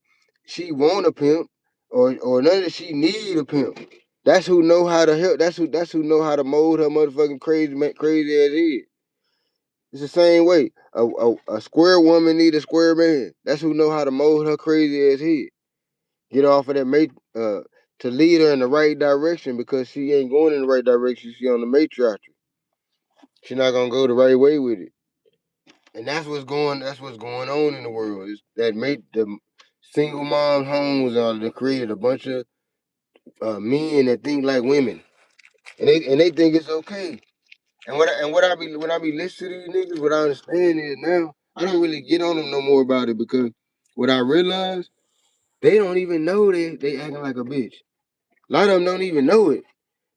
she want a pimp or none of that. She need a pimp. That's who know how to help. That's who know how to mold her motherfucking crazy ass head. It's the same way. A square woman need a square man. That's who know how to mold her crazy ass head. Get off of that to lead her in the right direction because she ain't going in the right direction. She on the matriarchy. She not gonna go the right way with it. And that's what's going on in the world. Is that make the single mom homes that created a bunch of men that think like women, and they think it's okay. And what I be when I be listening to these niggas, what I understand is now I don't really get on them no more about it because what I realize they don't even know they acting like a bitch. A lot of them don't even know it.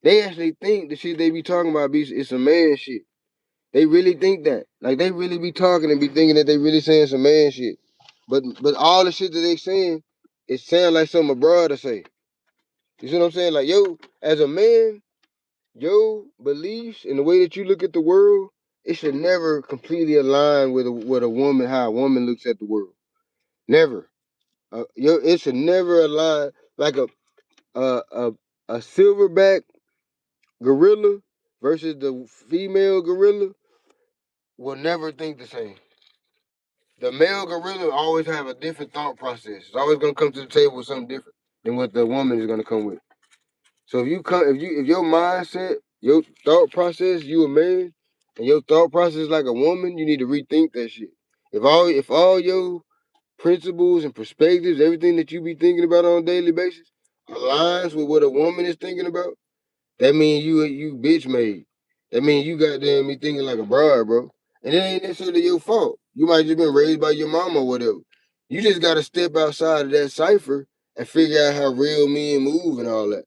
They actually think the shit they be talking about it's some man shit. They really think that. Like they really be talking and be thinking that they really saying some man shit. But all the shit that they saying, it sound like something a brother say. You see what I'm saying? Like yo, as a man, your beliefs and the way that you look at the world, it should never completely align with a woman how a woman looks at the world. Never. It should never align like a a, a silverback gorilla versus the female gorilla will never think the same. The male gorilla always have a different thought process. It's always gonna come to the table with something different than what the woman is gonna come with. So if your mindset, your thought process, you a man, and your thought process is like a woman, you need to rethink that shit. If all your principles and perspectives, everything that you be thinking about on a daily basis, aligns with what a woman is thinking about, that means you bitch made. That means you goddamn me thinking like a broad, bro. And it ain't necessarily your fault. You might just been raised by your mama or whatever. You just gotta step outside of that cipher and figure out how real men move and all that.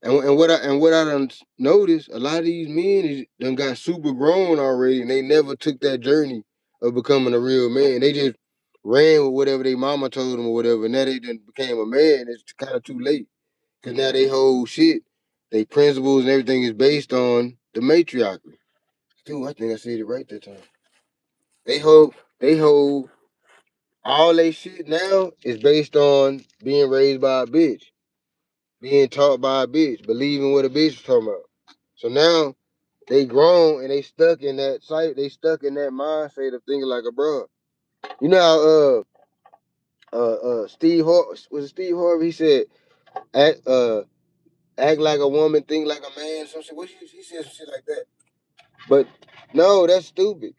And what I done noticed, a lot of these men done got super grown already, and they never took that journey of becoming a real man. They just ran with whatever their mama told them or whatever, and now they done became a man. It's kind of too late because now they whole shit, they principles and everything is based on the matriarchy. Dude, I think I said it right that time. They hold all they shit now is based on being raised by a bitch, being taught by a bitch, believing what a bitch is talking about. So now they grown and they stuck in that mindset of thinking like a bro. You know how Steve Harvey? He said act act like a woman, think like a man. Some shit. He said some shit like that. But no, that's stupid.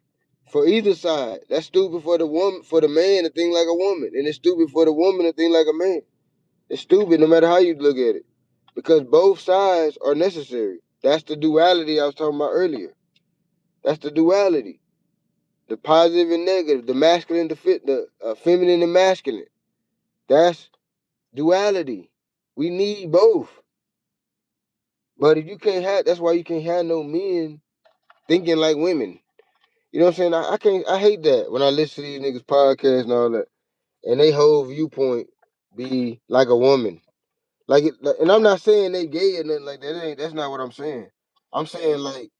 For either side, that's stupid for the woman, for the man to think like a woman, and it's stupid for the woman to think like a man. It's stupid no matter how you look at it, because both sides are necessary. That's the duality I was talking about earlier. That's the duality, the positive and negative, the masculine, the feminine and masculine. That's duality. We need both. But if you can't have, that's why you can't have no men thinking like women. You know what I'm saying? I can't. I hate that when I listen to these niggas podcasts and all that, and they whole viewpoint be like a woman. And I'm not saying they gay or nothing like that. That's not what I'm saying. I'm saying like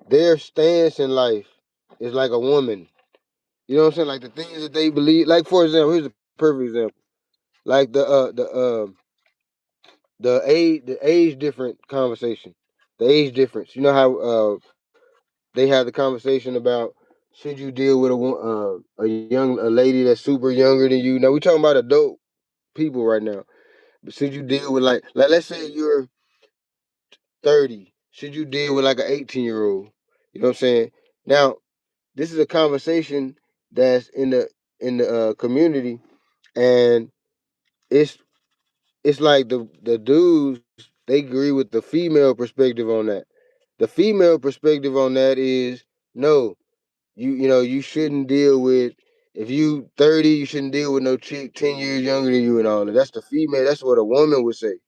their stance in life is like a woman. You know what I'm saying? Like the things that they believe. Like for example, here's a perfect example. Like the age different conversation, the age difference. You know how they had the conversation about should you deal with a lady that's super younger than you. Now we talking about adult people right now. But should you deal with like let's say you're 30? Should you deal with like an 18-year-old? You know what I'm saying? Now this is a conversation that's in the community, and it's it's like the dudes they agree with the female perspective on that. The female perspective on that is no, you shouldn't deal with if you 30, you shouldn't deal with no chick 10 years younger than you and all that. That's the female. That's what a woman would say.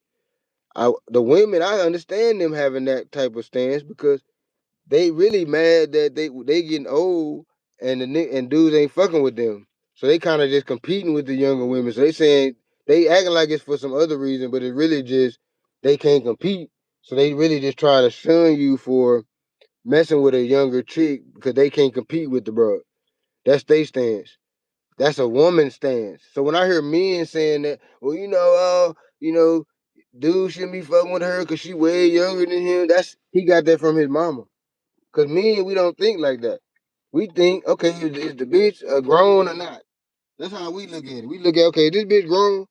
The women, I understand them having that type of stance because they really mad that they getting old and and dudes ain't fucking with them. So they kind of just competing with the younger women. So they saying they acting like it's for some other reason, but it really just they can't compete. So they really just trying to shun you for messing with a younger chick because they can't compete with the bro. That's their stance. That's a woman's stance. So when I hear men saying that, well, dude shouldn't be fucking with her because she way younger than him. He got that from his mama. Cause men, we don't think like that. We think, okay, is the bitch grown or not? That's how we look at it. We look at, okay, this bitch grown.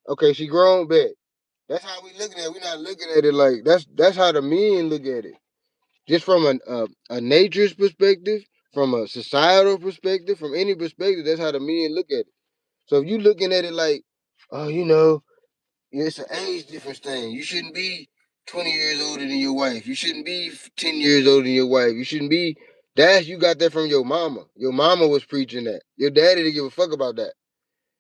Okay, she grown, bet. That's how we looking at it. We not looking at it like that's how the men look at it. Just from a nature's perspective, from a societal perspective, from any perspective, that's how the men look at it. So if you looking at it like, oh, it's an age difference thing. You shouldn't be 20 years older than your wife. You shouldn't be 10 years older than your wife. You shouldn't be. You got that from your mama. Your mama was preaching that. Your daddy didn't give a fuck about that.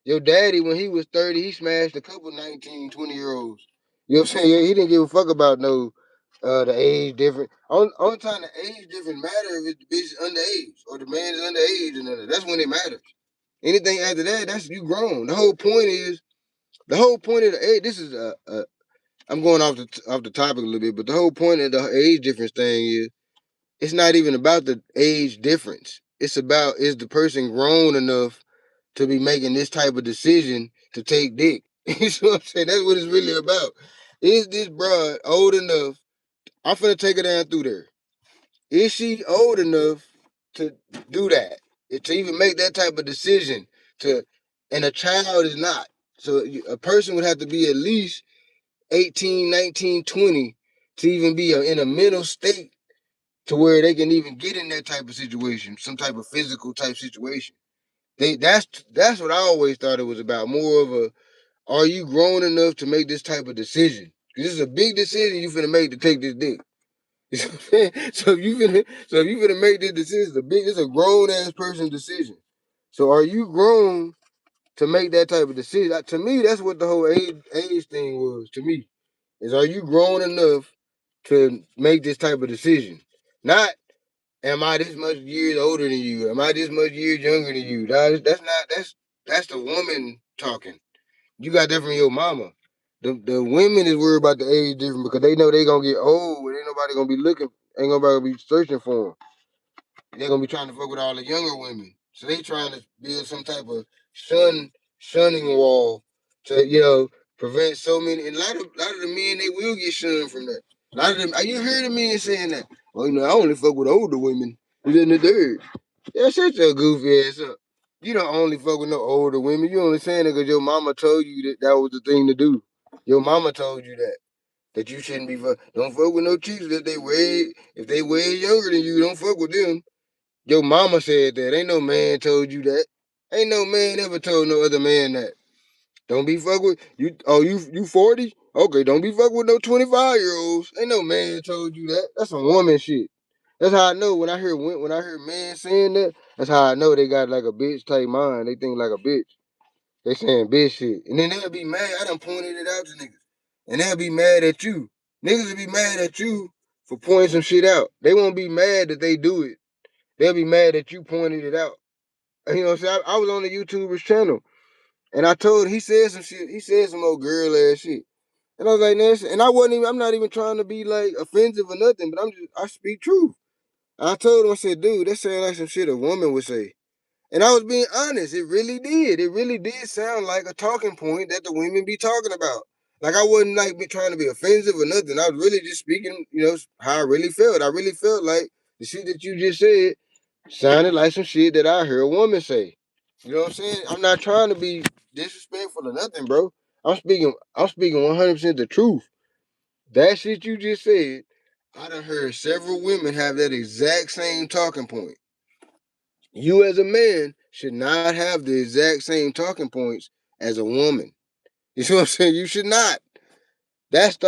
Your daddy, when he was 30, he smashed a couple 19, 20-year-olds. You know what I'm saying? He didn't give a fuck about no the age difference. Only time the age difference matter if the bitch is underage or the man is underage and that's when it matters. Anything after that, that's you grown. The whole point of the age. This is I'm going off the topic a little bit, but the whole point of the age difference thing is it's not even about the age difference. It's about is the person grown enough to be making this type of decision to take dick. You know what I'm saying? That's what it's really about. Is this broad old enough? I'm finna take her down through there. Is she old enough to do that? To even make that type of decision? And a child is not. So a person would have to be at least 18, 19, 20 to even be in a mental state to where they can even get in that type of situation, some type of physical type situation. That's what I always thought it was about. More of a, are you grown enough to make this type of decision? Because this is a big decision you finna make to take this dick. So if you finna make this decision, it's a grown ass person's decision. So are you grown to make that type of decision? To me, that's what the whole age thing was. To me, is are you grown enough to make this type of decision? Not am I this much years older than you? Am I this much years younger than you? That's the woman talking. You got that from your mama. The women is worried about the age difference because they know they gonna get old and ain't nobody gonna be looking, ain't nobody gonna be searching for them. They're gonna be trying to fuck with all the younger women. So they trying to build some type of shunning wall to, prevent so many. And a lot of the men they will get shunned from that. A lot of them, you heard the men saying that. Well, I only fuck with older women. He's in the dirt. Yeah, shut your goofy ass up. You don't only fuck with no older women. You only saying it because your mama told you that was the thing to do. Your mama told you that you shouldn't be don't fuck with no chicks if they way younger than you. Don't fuck with them. Your mama said that. Ain't no man told you that. Ain't no man ever told no other man that. Don't be fuck with you. Oh, you 40? Okay, don't be fuck with no 25-year-olds. Ain't no man told you that. That's some woman shit. That's how I know when I hear men saying that. That's how I know they got like a bitch type mind. They think like a bitch. They saying bitch shit, and then they'll be mad. I done pointed it out to niggas, and they'll be mad at you. Niggas will be mad at you for pointing some shit out. They won't be mad that they do it. They'll be mad that you pointed it out. You know what I'm saying? I was on the YouTuber's channel, and I told he said some shit. He said some old girl ass shit. And I was like, and I'm not even trying to be like offensive or nothing, but I speak truth. And I told him, I said, dude, that sounds like some shit a woman would say. And I was being honest. It really did. It really did sound like a talking point that the women be talking about. Like I wasn't like trying to be offensive or nothing. I was really just speaking, how I really felt. I really felt like the shit that you just said sounded like some shit that I heard a woman say. You know what I'm saying? I'm not trying to be disrespectful or nothing, bro. I'm speaking 100% the truth. That shit you just said, I done heard several women have that exact same talking point. You as a man should not have the exact same talking points as a woman. You see what I'm saying? You should not. That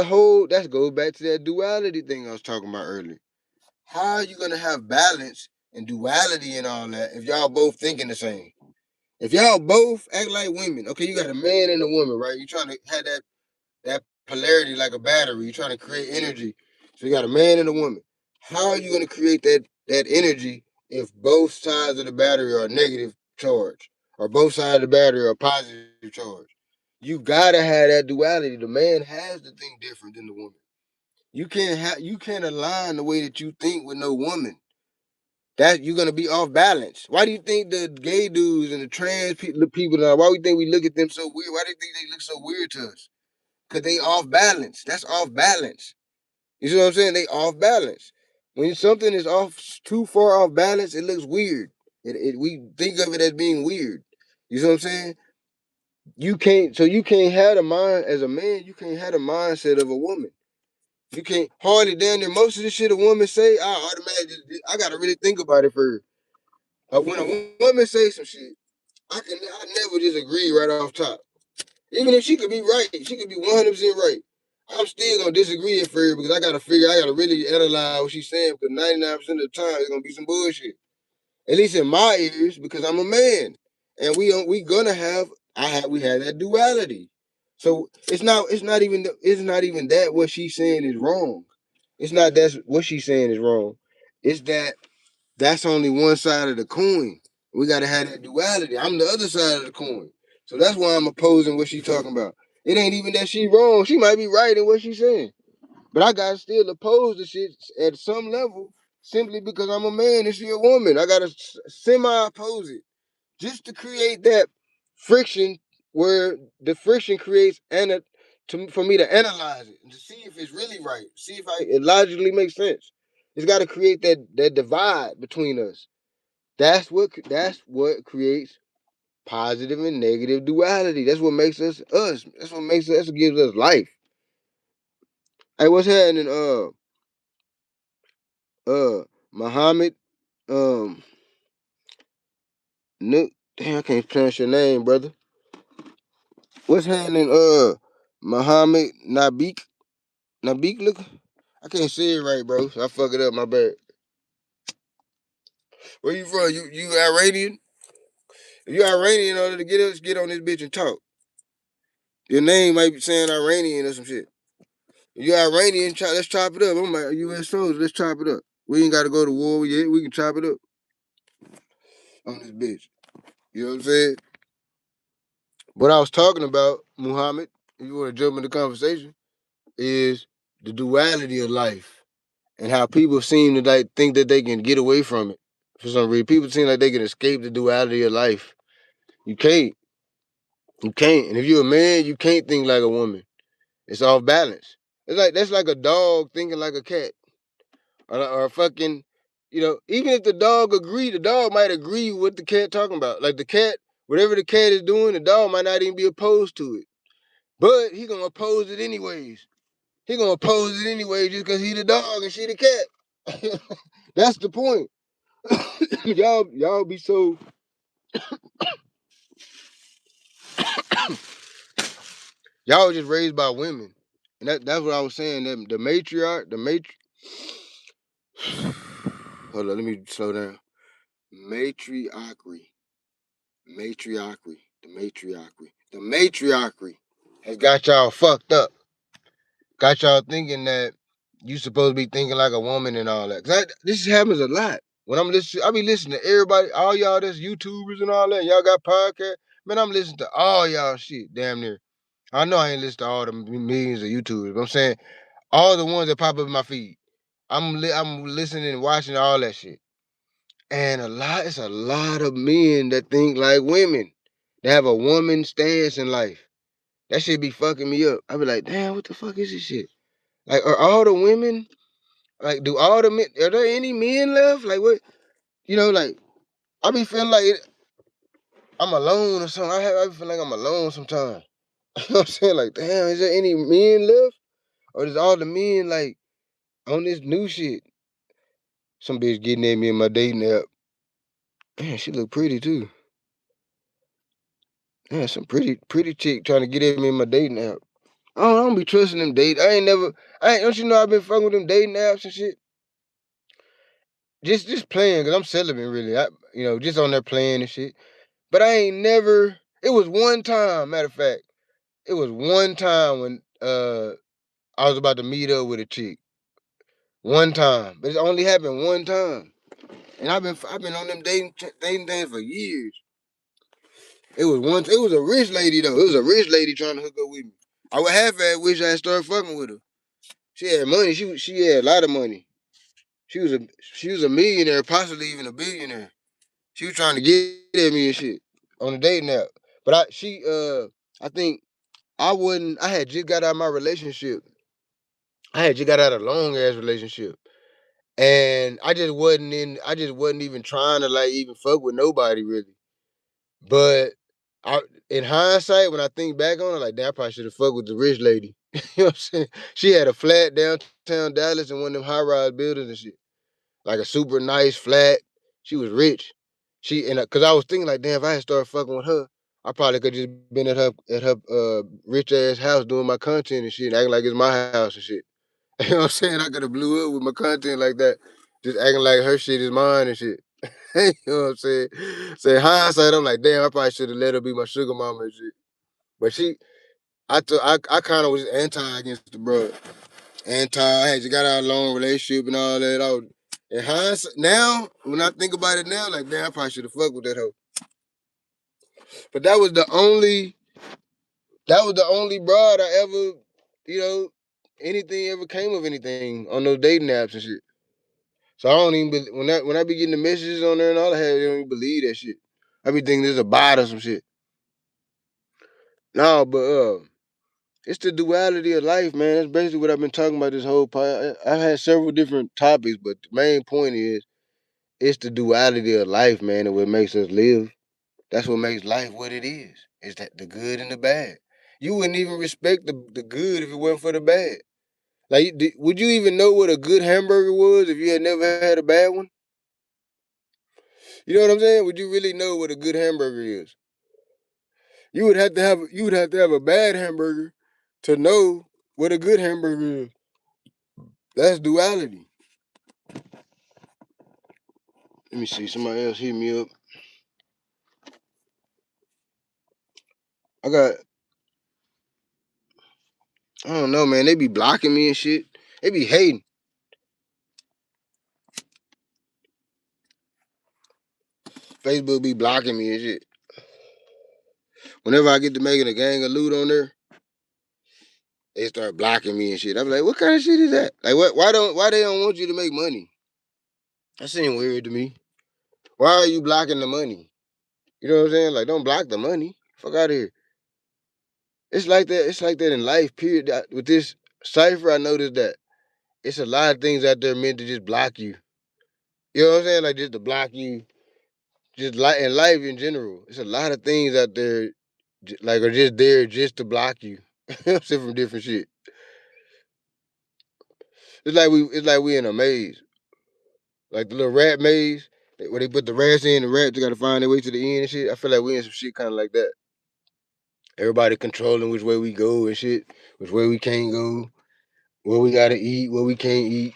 goes back to that duality thing I was talking about earlier. How are you gonna have balance and duality and all that if y'all both thinking the same? If y'all both act like women, okay, you got a man and a woman, right? You trying to have that polarity like a battery. You're trying to create energy. So you got a man and a woman. How are you going to create that energy if both sides of the battery are negative charge, or both sides of the battery are positive charge? You gotta have that duality. The man has to think different than the woman. You can't align the way that you think with no woman. That you're gonna be off balance. Why do you think the gay dudes and the trans people now? Why do you think we look at them so weird? Why do you think they look so weird to us? Cause they off balance. That's off balance. You see what I'm saying? They off balance. When something is off too far off balance, it looks weird. We think of it as being weird. You see what I'm saying? You can't have the mind as a man. You can't have the mindset of a woman. You can't hardly damn near most of the shit a woman say. I gotta really think about it first. When a woman say some shit, I never just agree right off top. Even if she could be right, she could be 100% right. I'm still gonna disagree at first because I gotta really analyze what she's saying because 99% of the time it's gonna be some bullshit. At least in my ears, because I'm a man. And we gonna have we have that duality. So it's not even that what she's saying is wrong. It's not that's what she's saying is wrong. It's that's only one side of the coin. We gotta have that duality. I'm the other side of the coin. So that's why I'm opposing what she's talking about. It ain't even that she wrong. She might be right in what she's saying. But I gotta still oppose the shit at some level simply because I'm a man and she a woman. I gotta semi-oppose it. Just to create that friction where the friction creates for me to analyze it and to see if it's really right. See if it logically makes sense. It's got to create that divide between us. That's what creates positive and negative duality. That's what makes us us. That's what gives us life. Hey, what's happening? Muhammad, um, damn, I can't pronounce your name, brother. What's happening? Muhammad Nabik, look, I can't say it right, bro. So I fuck it up. My bad. Where you from? You Iranian? If you Iranian, in order to get on this bitch and talk. Your name might be saying Iranian or some shit. If you Iranian, let's chop it up. I'm like U.S. soldier. Let's chop it up. We ain't got to go to war yet. We can chop it up on this bitch. You know what I'm saying? What I was talking about, Muhammad, if you want to jump in the conversation, is the duality of life and how people seem to like think that they can get away from it for some reason. People seem like they can escape the duality of life. You can't. You can't. And if you're a man, you can't think like a woman. It's off balance. That's like a dog thinking like a cat, or a fucking even if the dog agree, the dog might agree with what the cat talking about. Like the cat, whatever the cat is doing, the dog might not even be opposed to it. But he gonna oppose it anyways. He gonna oppose it anyway just because he the dog and she the cat. That's the point. y'all be so y'all was just raised by women. And that's what I was saying. The matriarch, hold on, let me slow down. Matriarchy. The matriarchy has got y'all fucked up. Got y'all thinking that you supposed to be thinking like a woman and all that. This happens a lot. When I be listening to everybody, all y'all that's YouTubers and all that. Y'all got podcasts. Man, I'm listening to all y'all shit, damn near. I know I ain't listening to all the millions of YouTubers, but I'm saying all the ones that pop up in my feed. I'm listening and watching all that shit. And it's a lot of men that think like women. They have a woman stance in life. That shit be fucking me up. I be like, damn, what the fuck is this shit? Like, are all the women, like, do all the men, are there any men left? Like, what, like, I be feeling like I'm alone or something. I be feeling like I'm alone sometimes. You know what I'm saying? Like, damn, is there any men left? Or is all the men, like, on this new shit? Some bitch getting at me in my dating app. Man, she look pretty, too. Yeah, some pretty chick trying to get at me in my dating app. I don't be trusting them dates. Don't you know I've been fucking with them dating apps and shit? Just playing, cause I'm celibate really. Just on there playing and shit. But I ain't never. It was one time, matter of fact. It was one time when I was about to meet up with a chick. One time, but it only happened one time, and I've been on them dating things for years. It was once. It was a rich lady though. It was a rich lady trying to hook up with me. I would half wish I had started fucking with her. She had money. She had a lot of money. She was a millionaire, possibly even a billionaire. She was trying to get at me and shit on the dating app. But I think I had just got out of my relationship. I had just got out of a long ass relationship. And I just wasn't even trying to like even fuck with nobody really. But in hindsight, when I think back on it, like, damn, I probably should have fucked with the rich lady. You know what I'm saying? She had a flat downtown Dallas in one of them high-rise buildings and shit. Like a super nice flat. She was rich. Cause I was thinking like, damn, if I had started fucking with her, I probably could just been at her rich ass house doing my content and shit, acting like it's my house and shit. You know what I'm saying? I could have blew up with my content like that, just acting like her shit is mine and shit. You know what I'm saying? So in hindsight, I'm like, damn, I probably should have let her be my sugar mama and shit. But I kind of was anti against the bro. I had just got out of a long relationship and all that. In hindsight, now, when I think about it now, like, damn, I probably should have fucked with that hoe. But that was the only broad I ever, anything ever came of anything on those dating apps and shit. So I don't even when I be getting the messages on there and all that, I don't even believe that shit. I be thinking there's a bot or some shit. No, but it's the duality of life, man. That's basically what I've been talking about this whole part. I've had several different topics, but the main point is it's the duality of life, man, and what makes us live. That's what makes life what it is. It's that the good and the bad. You wouldn't even respect the good if it wasn't for the bad. Like, would you even know what a good hamburger was if you had never had a bad one? You know what I'm saying? Would you really know what a good hamburger is? You would have to have a bad hamburger to know what a good hamburger is. That's duality. Let me see. Somebody else hit me up. I got. I don't know, man. They be blocking me and shit. They be hating. Facebook be blocking me and shit. Whenever I get to making a gang of loot on there, they start blocking me and shit. I'm like, what kind of shit is that? Like, what? Why they don't want you to make money? That seems weird to me. Why are you blocking the money? You know what I'm saying? Like, don't block the money. Fuck out of here. It's like that. It's like that in life. Period. With this cipher, I noticed that it's a lot of things out there meant to just block you. You know what I'm saying? Like just to block you, just like in life in general. It's a lot of things out there, like are just there just to block you. You know what I'm saying, from different shit. It's like we in a maze, like the little rat maze where they put the rats in. The rats got to find their way to the end and shit. I feel like we in some shit kind of like that. Everybody controlling which way we go and shit, which way we can't go, what we gotta eat, what we can't eat.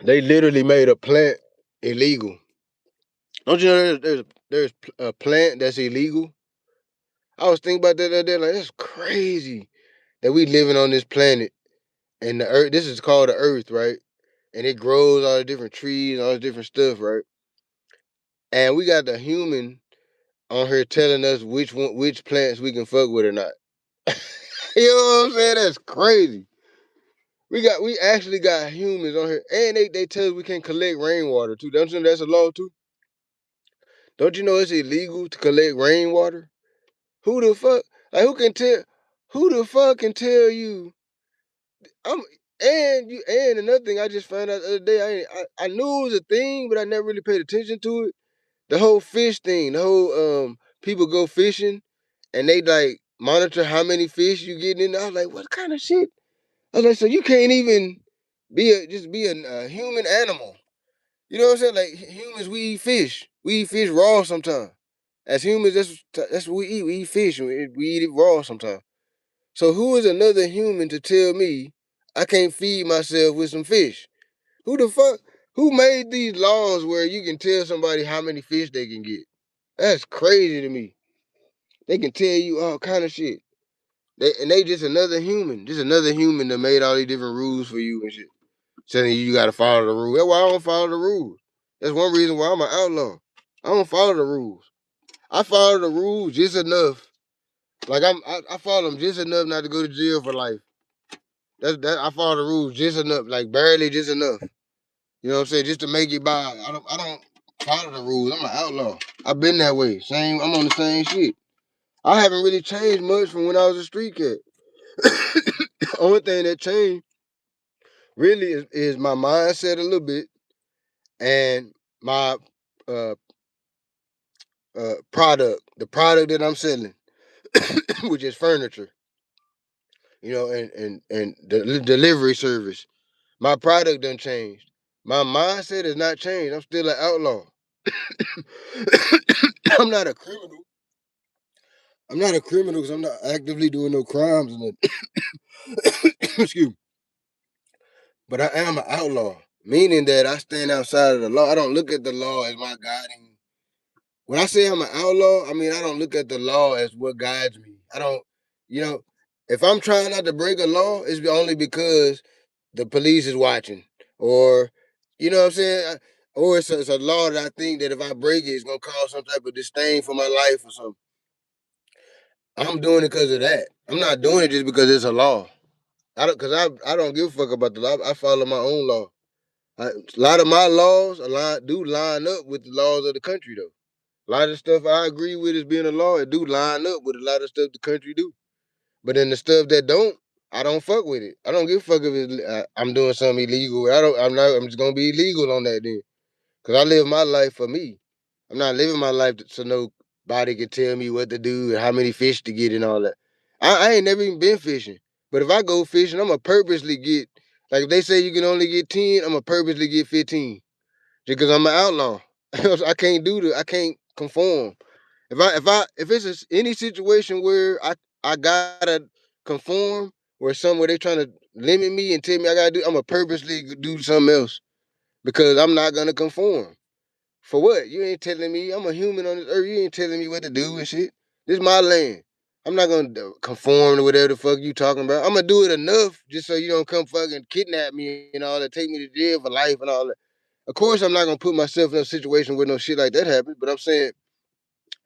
They literally made a plant illegal. Don't you know there's a plant that's illegal? I was thinking about that the other day, like that's crazy that we living on this planet and the earth. This is called the earth, right? And it grows all the different trees, all the different stuff, right? And we got the human on here telling us which plants we can fuck with or not. You know what I'm saying? That's crazy. We actually got humans on here, and they tell us we can collect rainwater too. Don't you know that's a law too? Don't you know it's illegal to collect rainwater? Who the fuck? Like who can tell? Who the fuck can tell you? I'm and another thing I just found out the other day. I knew it was a thing, but I never really paid attention to it. The whole fish thing. The whole people go fishing and they like monitor how many fish you getting in. I was like, what kind of shit? I was like, so you can't even be a human animal. You know what I'm saying? Like humans, we eat fish. We eat fish raw sometimes. As humans, that's what we eat. We eat fish. We eat it raw sometimes. So who is another human to tell me I can't feed myself with some fish? Who the fuck? Who made these laws where you can tell somebody how many fish they can get? That's crazy to me. They can tell you all kind of shit. They just another human that made all these different rules for you and shit. Telling you gotta follow the rules. That's why I don't follow the rules. That's one reason why I'm an outlaw. I don't follow the rules. I follow the rules just enough. Like I follow them just enough not to go to jail for life. I follow the rules just enough, like barely just enough. You know what I'm saying? Just to make it by. I don't follow the rules. I'm an outlaw. I've been that way. I'm on the same shit. I haven't really changed much from when I was a street cat. Only thing that changed really is my mindset a little bit and my uh the product that I'm selling, which is furniture, and the delivery service. My product done changed. My mindset has not changed. I'm still an outlaw. I'm not a criminal. I'm not a criminal because I'm not actively doing no crimes. Excuse me. But I am an outlaw, meaning that I stand outside of the law. I don't look at the law as my guiding. When I say I'm an outlaw, I mean I don't look at the law as what guides me. I don't, you know, if I'm trying not to break a law, it's only because the police is watching, or you know what I'm saying, or it's a law that I think that if I break it, it's gonna cause some type of disdain for my life or something. I'm doing it because of that. I'm not doing it just because it's a law. I don't give a fuck about the law. I follow my own law. A lot of my laws do line up with the laws of the country though. A lot of the stuff I agree with as being a law, it do line up with a lot of stuff the country do. But then the stuff that don't, I don't fuck with it. I don't give a fuck if I'm doing something illegal. I'm not. I'm just gonna be illegal on that then, cause I live my life for me. I'm not living my life so nobody can tell me what to do and how many fish to get and all that. I ain't never even been fishing. But if I go fishing, I'ma purposely get, like if they say you can only get 10, I'ma purposely get 15. Just cause I'm an outlaw. I can't conform. If it's any situation where I gotta conform, where they trying to limit me and tell me I gotta do, I'ma purposely do something else because I'm not gonna conform. For what? You ain't telling me. I'm a human on this earth. You ain't telling me what to do and shit. This is my land. I'm not gonna conform to whatever the fuck you talking about. I'm gonna do it enough just so you don't come fucking kidnap me and all that, take me to jail for life and all that. Of course, I'm not gonna put myself in a situation where no shit like that happens. But I'm saying,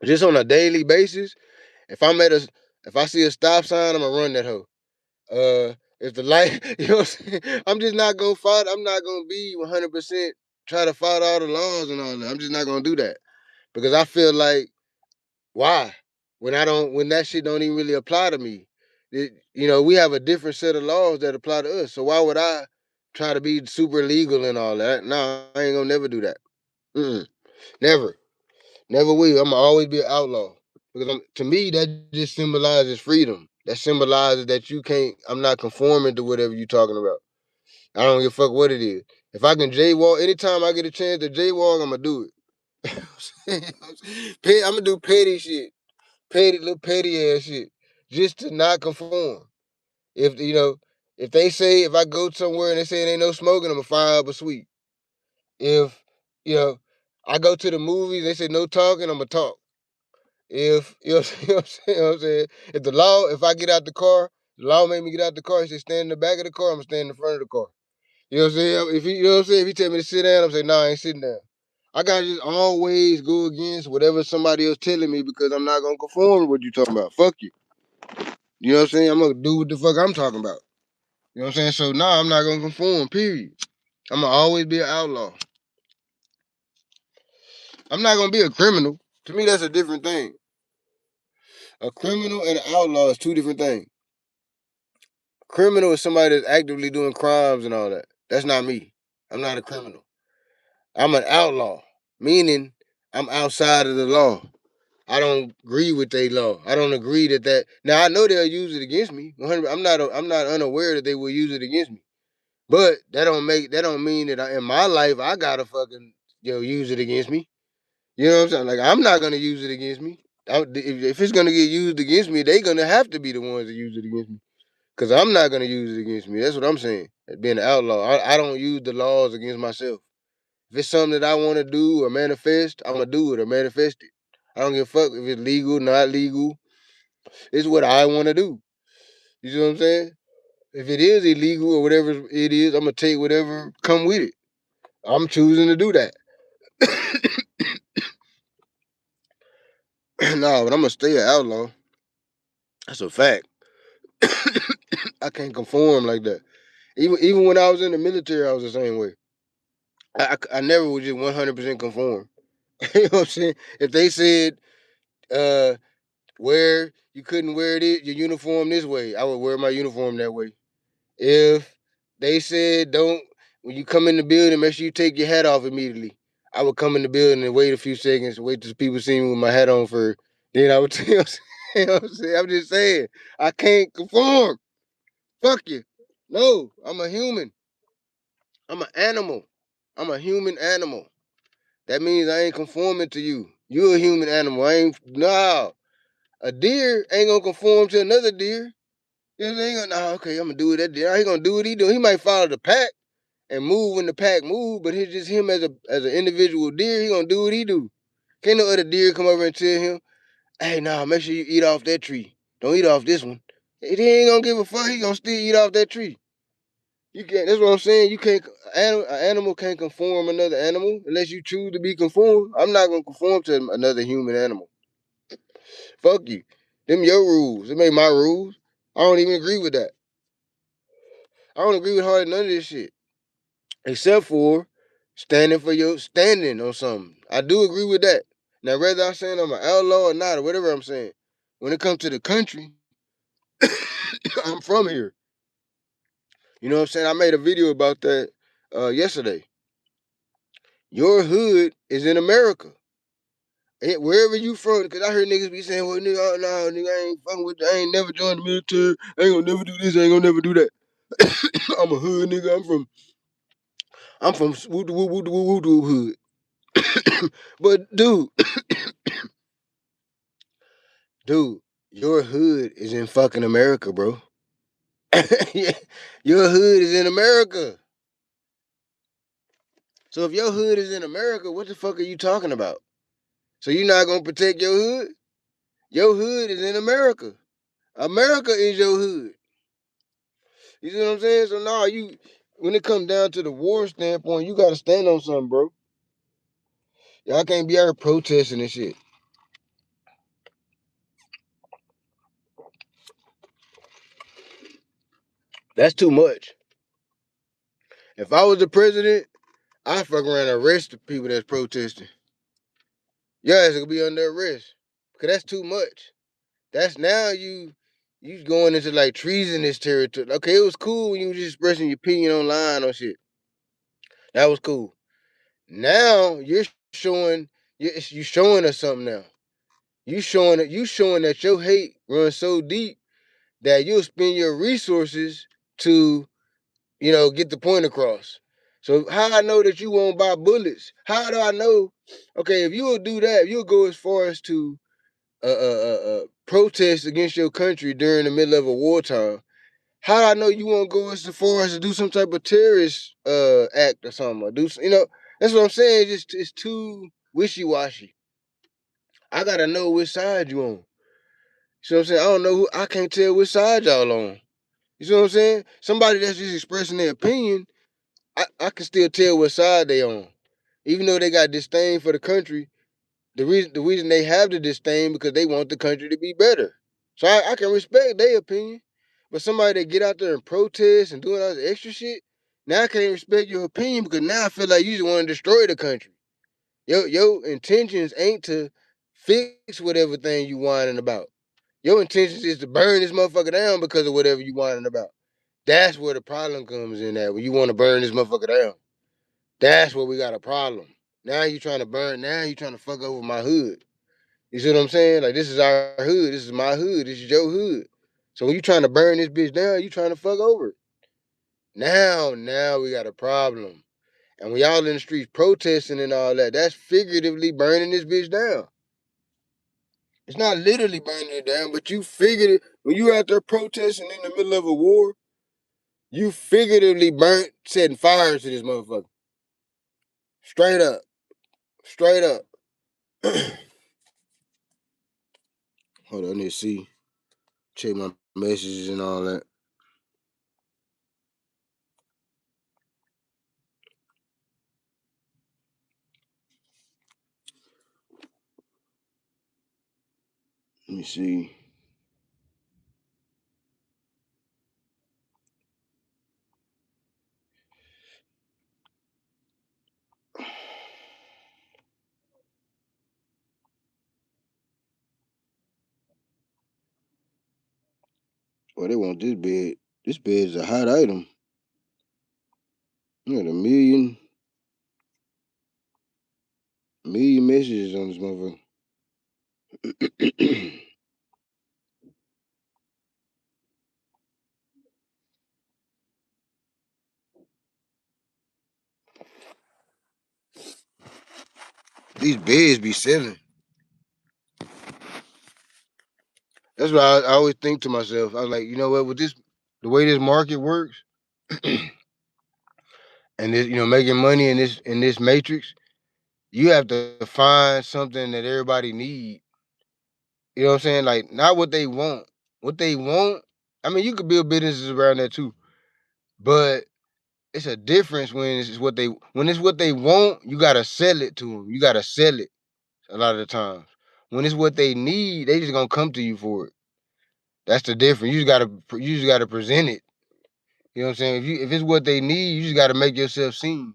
just on a daily basis, if I'm at a, if I see a stop sign, I'm gonna run that hoe. If the light, you know what I'm saying? I'm just not gonna fight. I'm not gonna be 100% try to fight all the laws and all that. I'm just not gonna do that because I feel like why when that shit don't even really apply to me. we have a different set of laws that apply to us. So why would I try to be super legal and all that? No, I ain't gonna never do that. Never, never will. I'm gonna always be an outlaw because to me that just symbolizes freedom. That symbolizes that you can't. I'm not conforming to whatever you're talking about. I don't give a fuck what it is. If I can jaywalk, anytime I get a chance to jaywalk, I'm gonna do it. I'm gonna do petty shit, little petty ass shit, just to not conform. If if they say if I go somewhere and they say there ain't no smoking, I'm gonna fire up a sweet. If you know I go to the movies, they say no talking, I'm gonna talk. If you know what I'm saying, if the law, if I get out the car, the law make me get out the car. He said stand in the back of the car, I'm gonna stand in the front of the car. You know what I'm saying? If you know what I'm saying, if he tell me to sit down, I'm saying no, I ain't sitting down. I gotta just always go against whatever somebody else telling me because I'm not gonna conform to what you talking about. Fuck you. You know what I'm saying? I'm gonna do what the fuck I'm talking about. You know what I'm saying? So nah, I'm not gonna conform, period. I'm gonna always be an outlaw. I'm not gonna be a criminal. To me, that's a different thing. A criminal and an outlaw is two different things. A criminal is somebody that's actively doing crimes and all that. That's not me. I'm not a criminal. I'm an outlaw, meaning I'm outside of the law. I don't agree with their law. I don't agree that. Now I know they'll use it against me. 100. I'm not unaware that they will use it against me. But that don't mean that in my life I gotta fucking use it against me. You know what I'm saying? Like I'm not gonna use it against me. If it's gonna get used against me, they gonna have to be the ones that use it against me. Cause I'm not gonna use it against me. That's what I'm saying. Being an outlaw, I don't use the laws against myself. If it's something that I want to do or manifest, I'm gonna do it or manifest it. I don't give a fuck if it's legal, not legal. It's what I want to do. You see what I'm saying? If it is illegal or whatever it is, I'm gonna take whatever come with it. I'm choosing to do that. No, but I'm gonna stay an outlaw. That's a fact. I can't conform like that. Even when I was in the military, I was the same way. I never would just 100% conform. You know what I'm saying? If they said wear you couldn't wear your uniform this way, I would wear my uniform that way. If they said don't when you come in the building, make sure you take your hat off immediately. I would come in the building and wait a few seconds, wait till people see me with my hat on for then I would tell you know what I'm saying? I'm just saying, I can't conform. Fuck you. No, I'm a human. I'm an animal. I'm a human animal. That means I ain't conforming to you. You a human animal. I ain't no. A deer ain't gonna conform to another deer. You know, they ain't gonna, okay, I'm gonna do that deer. He gonna do what he do. He might follow the pack and move when the pack move, but it's just him as an individual deer. He gonna do what he do. Can't no other deer come over and tell him, hey, nah, make sure you eat off that tree. Don't eat off this one. He ain't gonna give a fuck. He gonna still eat off that tree. You can't. That's what I'm saying. You can't. An animal can't conform another animal unless you choose to be conformed. I'm not gonna conform to another human animal. Fuck you. Them your rules. It ain't my rules. I don't even agree with that. I don't agree with hardly none of this shit. Except for standing on something. I do agree with that. Now, whether I'm saying I'm an outlaw or not, or whatever I'm saying, when it comes to the country, I'm from here. You know what I'm saying? I made a video about that yesterday. Your hood is in America. Wherever you from, because I heard niggas be saying, well, nigga, oh, no, nigga, I ain't fucking with you. I ain't never joined the military. I ain't gonna never do this. I ain't gonna never do that. I'm a hood nigga. I'm from hood. But dude, your hood is in fucking America, bro. Your hood is in America. So if your hood is in America, what the fuck are you talking about? So you're not gonna protect your hood? Your hood is in America. America is your hood. You see what I'm saying? So now when it comes down to the war standpoint, you gotta stand on something, bro. Y'all can't be out here protesting and shit. That's too much. If I was the president, I'd fuck around and arrest the people that's protesting. Your ass gonna be under arrest. Cause that's too much. That's now you You going into like treasonous territory. Okay, it was cool when you were just expressing your opinion online on shit. That was cool. Now you're showing you showing us something now. You showing that your hate runs so deep that you'll spend your resources to, get the point across. So how I know that you won't buy bullets? How do I know? Okay, if you'll do that, you'll go as far as to protest against your country during the middle of a wartime. How do I know you won't go as far as to do some type of terrorist act or something? Or that's what I'm saying. It's too wishy washy. I gotta know which side you on. You know what I'm saying? I don't know I can't tell which side y'all on. You see what I'm saying? Somebody that's just expressing their opinion, I can still tell what side they on. Even though they got disdain for the country, the reason they have the disdain because they want the country to be better. So I can respect their opinion. But somebody that get out there and protest and doing all this extra shit, now I can't respect your opinion because now I feel like you just want to destroy the country. Your intentions ain't to fix whatever thing you whining about. Your intentions is to burn this motherfucker down because of whatever you whining about. That's where the problem comes in at when you want to burn this motherfucker down. That's where we got a problem. Now you trying to burn, now you trying to fuck over my hood. You see what I'm saying? Like, this is our hood, this is my hood, this is your hood. So when you trying to burn this bitch down, you trying to fuck over it. Now we got a problem. And when y'all in the streets protesting and all that, that's figuratively burning this bitch down. It's not literally burning it down, but you figured it when you out there protesting in the middle of a war, you figuratively setting fires to this motherfucker. Straight up. Straight up. Hold on, let me see. Check my messages and all that. Let me see. Well, they want this bed. This bed is a hot item. You got a million messages on this motherfucker. These beds be selling. That's why I always think to myself. I was like, you know what? With the way this market works, and this, making money in this matrix, you have to find something that everybody need. You know what I'm saying? Like, not what they want. What they want. I mean, you could build businesses around that too, but it's a difference when it's what they want. You gotta sell it to them. You gotta sell it a lot of the times. When it's what they need, they just gonna come to you for it. That's the difference. You just gotta present it. You know what I'm saying? If it's what they need, you just gotta make yourself seen.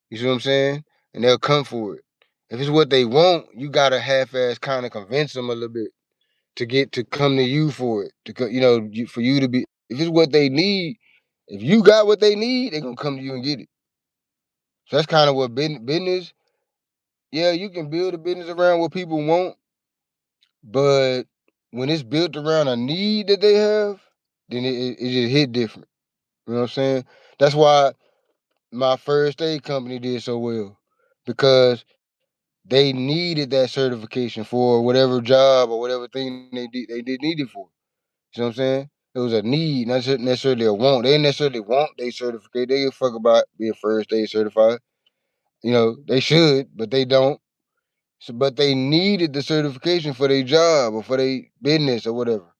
You see what I'm saying? And they'll come for it. If it's what they want, you gotta half-ass kind of convince them a little bit to get to come to you for it. For you to be. If it's what they need, if you got what they need, they're gonna come to you and get it. So that's kind of what business. Yeah, you can build a business around what people want, but when it's built around a need that they have, then it just hit different. You know what I'm saying? That's why my first aid company did so well, because they needed that certification for whatever job or whatever thing they did need it for. You know what I'm saying? It was a need, not necessarily a want. They didn't necessarily want their certificate. They give a fuck about being first aid certified. They should, but they don't. So, but they needed the certification for their job or for their business or whatever.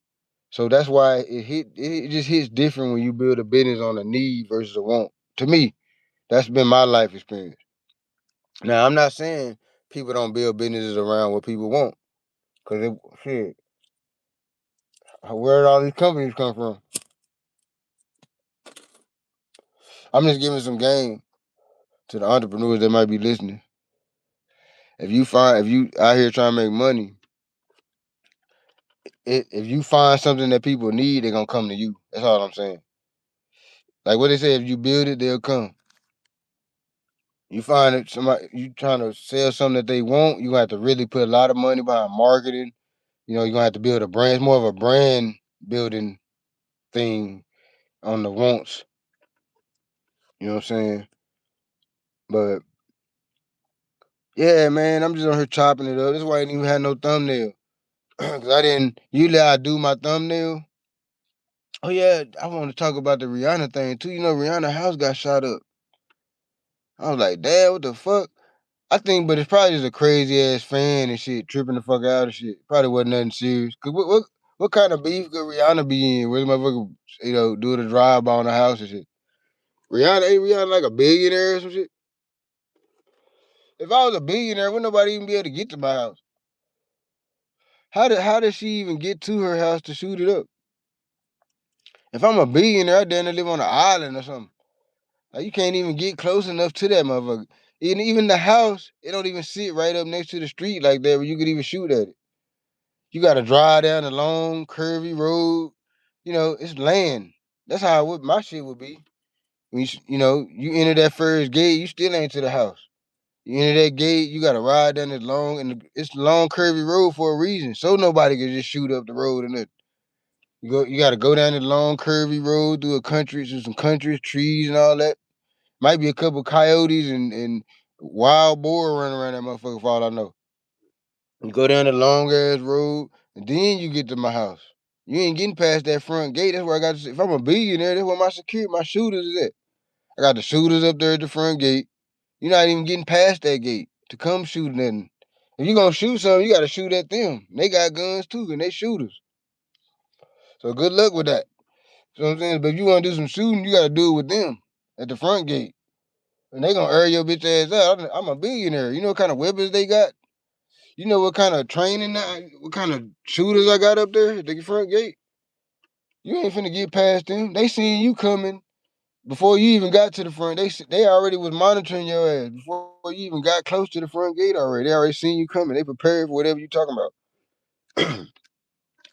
So that's why it just hits different when you build a business on a need versus a want. To me, that's been my life experience. Now, I'm not saying people don't build businesses around what people want. Cause shit, where did all these companies come from? I'm just giving some game to the entrepreneurs that might be listening. If you out here trying to make money, if you find something that people need, they're gonna come to you. That's all I'm saying. Like what they say, if you build it, they'll come. You find it, somebody you trying to sell something that they want, you have to really put a lot of money behind marketing. You know, you're gonna have to build a brand. It's more of a brand building thing on the wants. You know what I'm saying? But yeah, man, I'm just on here chopping it up. That's why I didn't even have no thumbnail. Cause I didn't usually I do my thumbnail. Oh yeah, I want to talk about the Rihanna thing too. You know, Rihanna house got shot up. I was like, damn, what the fuck? I think, but it's probably just a crazy ass fan and shit, tripping the fuck out and shit. Probably wasn't nothing serious. Cause what kind of beef could Rihanna be in? Where the motherfucker, do the drive by on the house and shit? Rihanna, ain't Rihanna like a billionaire or some shit? If I was a billionaire, wouldn't nobody even be able to get to my house? How did she even get to her house to shoot it up? If I'm a billionaire, I damn near live on an island or something. Like you can't even get close enough to that motherfucker. Even the house, it don't even sit right up next to the street like that where you could even shoot at it. You gotta drive down a long, curvy road. It's land. That's how my shit would be. When you enter that first gate, you still ain't to the house. You enter that gate, you gotta ride down this long, and it's a long, curvy road for a reason. So nobody can just shoot up the road and nothing. You gotta go down the long, curvy road through through some country, trees and all that. Might be a couple coyotes and wild boar running around that motherfucker for all I know. You go down the long ass road, and then you get to my house. You ain't getting past that front gate. That's where I got to. If I'm a billionaire, that's where my shooters is at. I got the shooters up there at the front gate. You're not even getting past that gate to come shoot nothing. If you gonna shoot something, you gotta shoot at them. They got guns too, and they shooters. So good luck with that. You know what I'm saying? But if you wanna do some shooting, you gotta do it with them at the front gate. And they gonna air your bitch ass out. I'm a billionaire. You know what kind of weapons they got? You know what kind of training, what kind of shooters I got up there at the front gate? You ain't finna get past them. They seen you coming before you even got to the front. They already was monitoring your ass before you even got close to the front gate already. They already seen you coming. They prepared for whatever you talking about.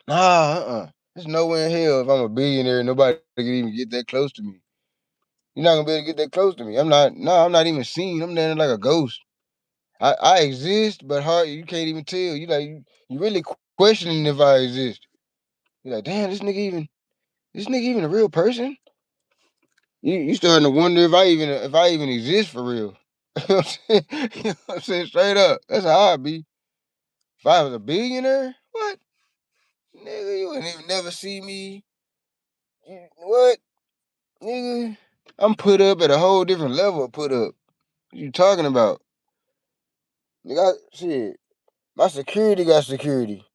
Nah. There's nowhere in hell if I'm a billionaire and nobody can even get that close to me. You're not gonna be able to get that close to me. I'm not even seen. I'm there like a ghost. I exist, but you can't even tell. You really questioning if I exist. You're like, damn, this nigga even a real person? You starting to wonder if I even exist for real. You know what I'm saying? You know what I'm saying? Straight up. That's how I be. If I was a billionaire, what? Nigga, you wouldn't even never see me. What? Nigga. I'm put up at a whole different level of put up. What you talking about? Nigga, shit. My security got security.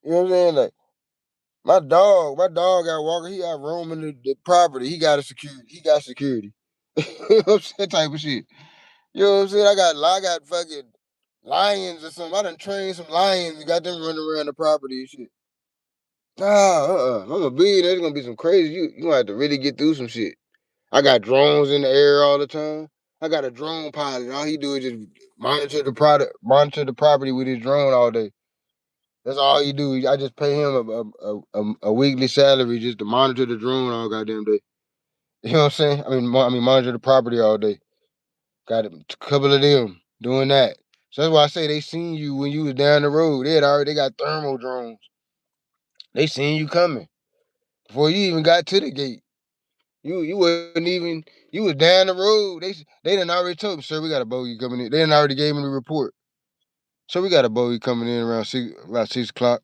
You know what I'm saying? Like, my dog got walker, he out roaming the property. He got security. He got security. You know what I'm saying? Type of shit. You know what I'm saying? I got fucking lions or something. I done trained some lions and got them running around the property and shit. Nah. I'm a billionaire. There's gonna be some crazy. You gonna have to really get through some shit. I got drones in the air all the time. I got a drone pilot. All he do is just monitor the property with his drone all day. That's all he do. I just pay him a weekly salary just to monitor the drone all goddamn day. You know what I'm saying? I mean monitor the property all day. Got a couple of them doing that. So that's why I say they seen you when you was down the road. They got thermal drones. They seen you coming before you even got to the gate. You wasn't even you was down the road. They done already told me, sir, we got a bogey coming in. They done already gave me the report. So we got a bogey coming in around about 6 o'clock.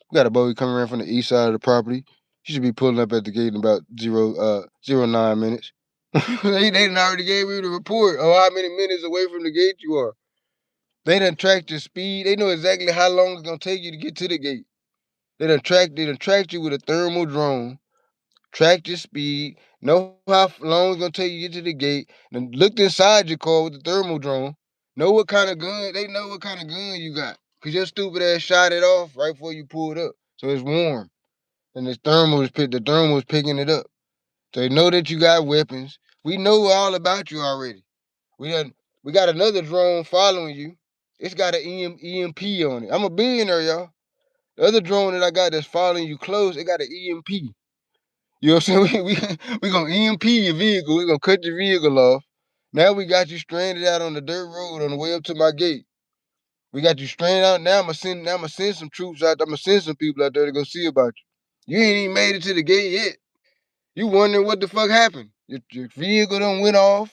We got a bogey coming around from the east side of the property. You should be pulling up at the gate in about 09 minutes. They done already gave me the report of how many minutes away from the gate you are. They done tracked your speed. They know exactly how long it's gonna take you to get to the gate. They done tracked you with a thermal drone, tracked your speed, know how long it's gonna take you to get to the gate, then looked inside your car with the thermal drone, know what kind of gun, they know what kind of gun you got. Cause your stupid ass shot it off right before you pulled up. So it's warm. And the thermal is picking it up. So they know that you got weapons. We know all about you already. We got another drone following you. It's got an EMP on it. I'm a billionaire, y'all. The other drone that I got that's following you close, it got an EMP. You know what I'm saying? We gonna EMP your vehicle. We gonna cut your vehicle off. Now we got you stranded out on the dirt road on the way up to my gate. We got you stranded out. Now I'ma send some troops out. I'ma send some people out there to go see about you. You ain't even made it to the gate yet. You wondering what the fuck happened. Your vehicle done went off.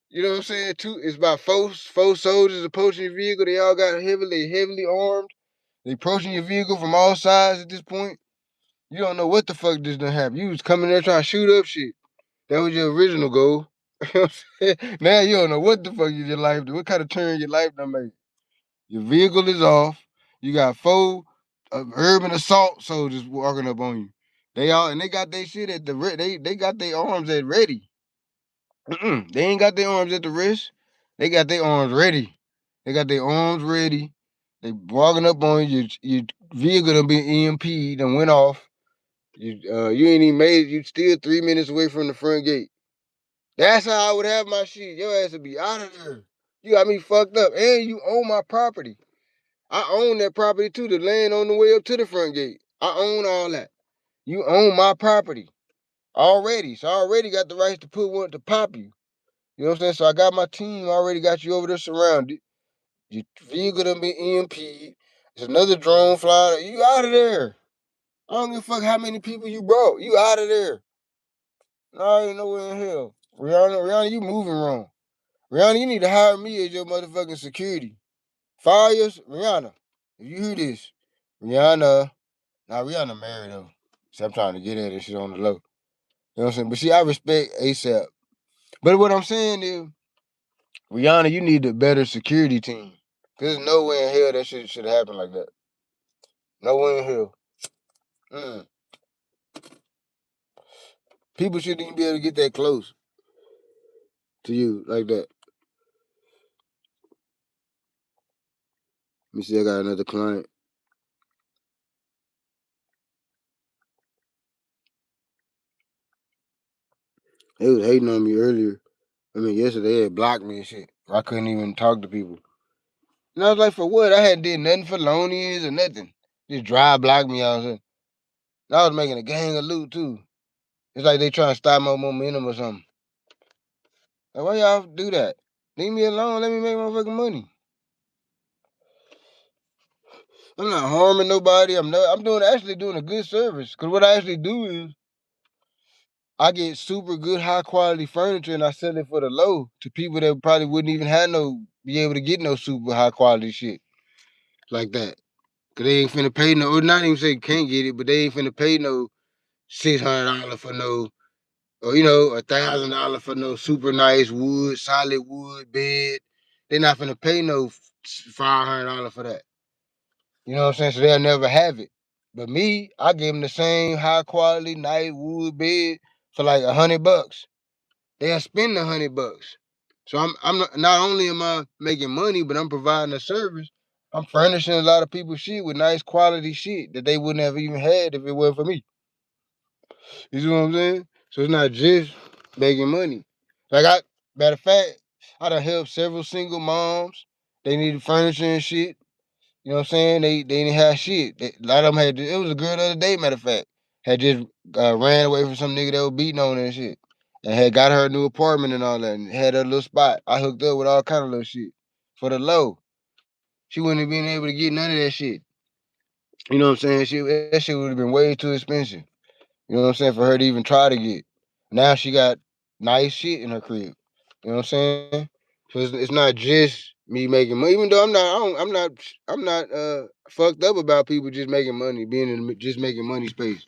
You know what I'm saying? It's about four soldiers approaching your vehicle. They all got heavily armed. They approaching your vehicle from all sides at this point. You don't know what the fuck just done happened. You was coming there trying to shoot up shit. That was your original goal. You know what I'm saying? Now you don't know what the fuck your life do. What kind of turn your life done made? Your vehicle is off. You got four urban assault soldiers walking up on you. They got their shit at they got their arms at ready. They ain't got their arms at the wrist. They got their arms ready. They got their arms ready. They walking up on you. Your vehicle done been EMP done went off. You ain't even made it. You still 3 minutes away from the front gate. That's how I would have my shit. Your ass would be out of there. You got me fucked up. And you own my property. I own that property too, the land on the way up to the front gate. I own all that. You own my property already. So I already got the rights to put one to pop you. You know what I'm saying? So I got my team already got you over there surrounded. Your vehicle done been EMP'd. There's another drone flying. You out of there. I don't give a fuck how many people you brought. You out of there. I ain't nowhere in hell. Rihanna, you moving wrong. Rihanna, you need to hire me as your motherfucking security. Fire Rihanna. If you hear this, Rihanna. Now Rihanna married though. See, I'm trying to get at it. Shit on the low. You know what I'm saying? But see, I respect ASAP. But what I'm saying is, Rihanna, you need a better security team. Cause there's no way in hell that shit should happen like that. No way in hell. Mm. People shouldn't even be able to get that close to you like that. Let me see, I got another client. They was hating on me earlier. I mean, yesterday they had blocked me and shit. I couldn't even talk to people. And I was like, for what? I hadn't did nothing for felonious or nothing. Just dry block me all of a sudden. And I was making a gang of loot too. It's like they trying to stop my momentum or something. Like, why y'all do that? Leave me alone. Let me make my fucking money. I'm not harming nobody. I'm actually doing a good service. Cause what I actually do is I get super good high quality furniture and I sell it for the low to people that probably wouldn't even be able to get no super high quality shit like that. Cause they ain't finna pay no, or not even say can't get it, but they ain't finna pay no $600 for no, or $1,000 for no super nice wood, solid wood bed. They not finna pay no $500 for that. You know what I'm saying? So they'll never have it. But me, I give them the same high quality, nice wood bed for like $100. They'll spend $100. So not only am I making money, but I'm providing a service. I'm furnishing a lot of people's shit with nice quality shit that they wouldn't have even had if it weren't for me. You see what I'm saying? So it's not just making money. Matter of fact, I done helped several single moms. They needed furniture and shit. You know what I'm saying? They didn't have shit. A lot of them it was a girl the other day, matter of fact, had just ran away from some nigga that was beating on her and shit. And had got her a new apartment and all that and had her little spot. I hooked up with all kind of little shit for the low. She wouldn't have been able to get none of that shit. You know what I'm saying? That shit would have been way too expensive. You know what I'm saying? For her to even try to get. Now she got nice shit in her crib. You know what I'm saying? So it's not just me making money. Even though I'm not fucked up about people just making money, being in the just making money space.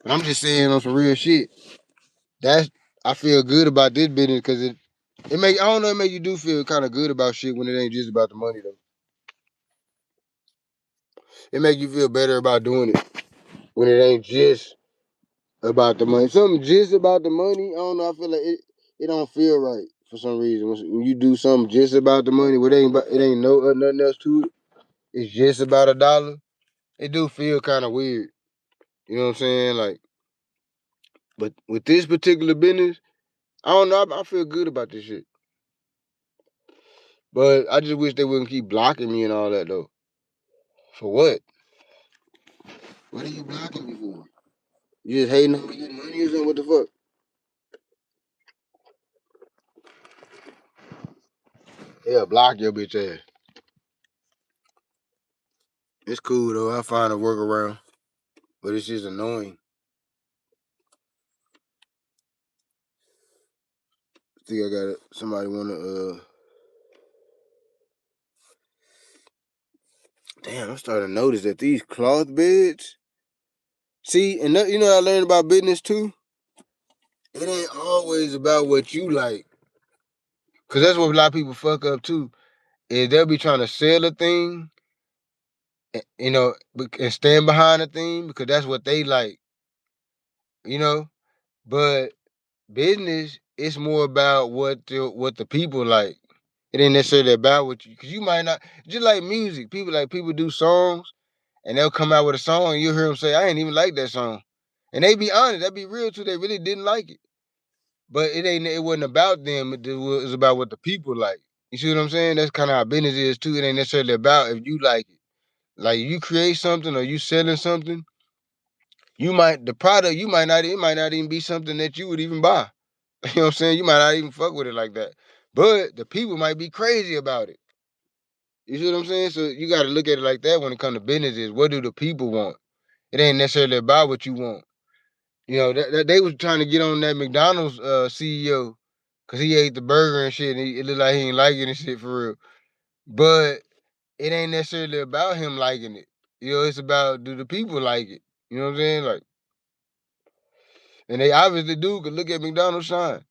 But I'm just saying on some real shit. I feel good about this business because I don't know, it make you do feel kind of good about shit when it ain't just about the money though. It make you feel better about doing it when it ain't just about the money. Something just about the money, I don't know. I feel like it don't feel right for some reason. When you do something just about the money, where it ain't no nothing else to it. It's just about a dollar. It do feel kind of weird. You know what I'm saying? Like, but with this particular business, I don't know. I feel good about this shit. But I just wish they wouldn't keep blocking me and all that though. For what? What are you blocking me for? You just hating on me getting money or something? What the fuck? Yeah, block your bitch ass. It's cool though. I find a workaround, but it's just annoying. I think I got it. Somebody wanna. Damn, I'm starting to notice that these cloth beds. See, and you know what I learned about business too. It ain't always about what you like, cause that's what a lot of people fuck up too. Is they'll be trying to sell a thing, you know, and stand behind a thing because that's what they like, you know. But business, it's more about what the people like. It ain't necessarily about what you, cause you might not, just like music. People do songs and they'll come out with a song and you'll hear them say, I ain't even like that song. And they be honest, that be real too. They really didn't like it. But it wasn't about them. It was about what the people like. You see what I'm saying? That's kind of how business is too. It ain't necessarily about if you like it. Like you create something or you selling something, the product it might not even be something that you would even buy. You know what I'm saying? You might not even fuck with it like that. But the people might be crazy about it. You see what I'm saying? So you got to look at it like that when it comes to business is what do the people want? It ain't necessarily about what you want. You know, they was trying to get on that McDonald's CEO because he ate the burger and shit and it looked like he ain't like it and shit for real. But it ain't necessarily about him liking it. You know, it's about do the people like it? You know what I'm saying? Like, and they obviously do, cause look at McDonald's shine.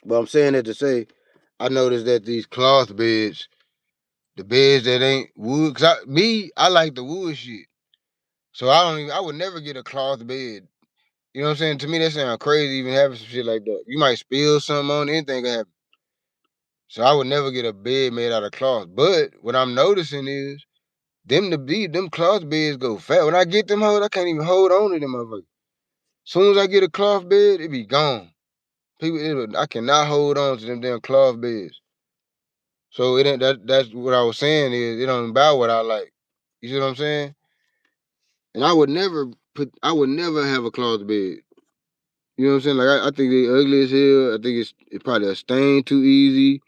But I'm saying that to say, I noticed that these cloth beds, the beds that ain't wood, cause I like the wood shit. So I would never get a cloth bed. You know what I'm saying? To me, that sounds crazy even having some shit like that. You might spill something on anything can happen. So I would never get a bed made out of cloth. But what I'm noticing is them cloth beds go fat. When I get them hoes, I can't even hold on to them motherfuckers. Soon as I get a cloth bed, it be gone. I cannot hold on to them damn cloth beds. So it ain't that's what I was saying is it don't about what I like. You see what I'm saying? And I would never have a cloth bed. You know what I'm saying? Like I think they ugly as hell. I think it's probably a stain too easy.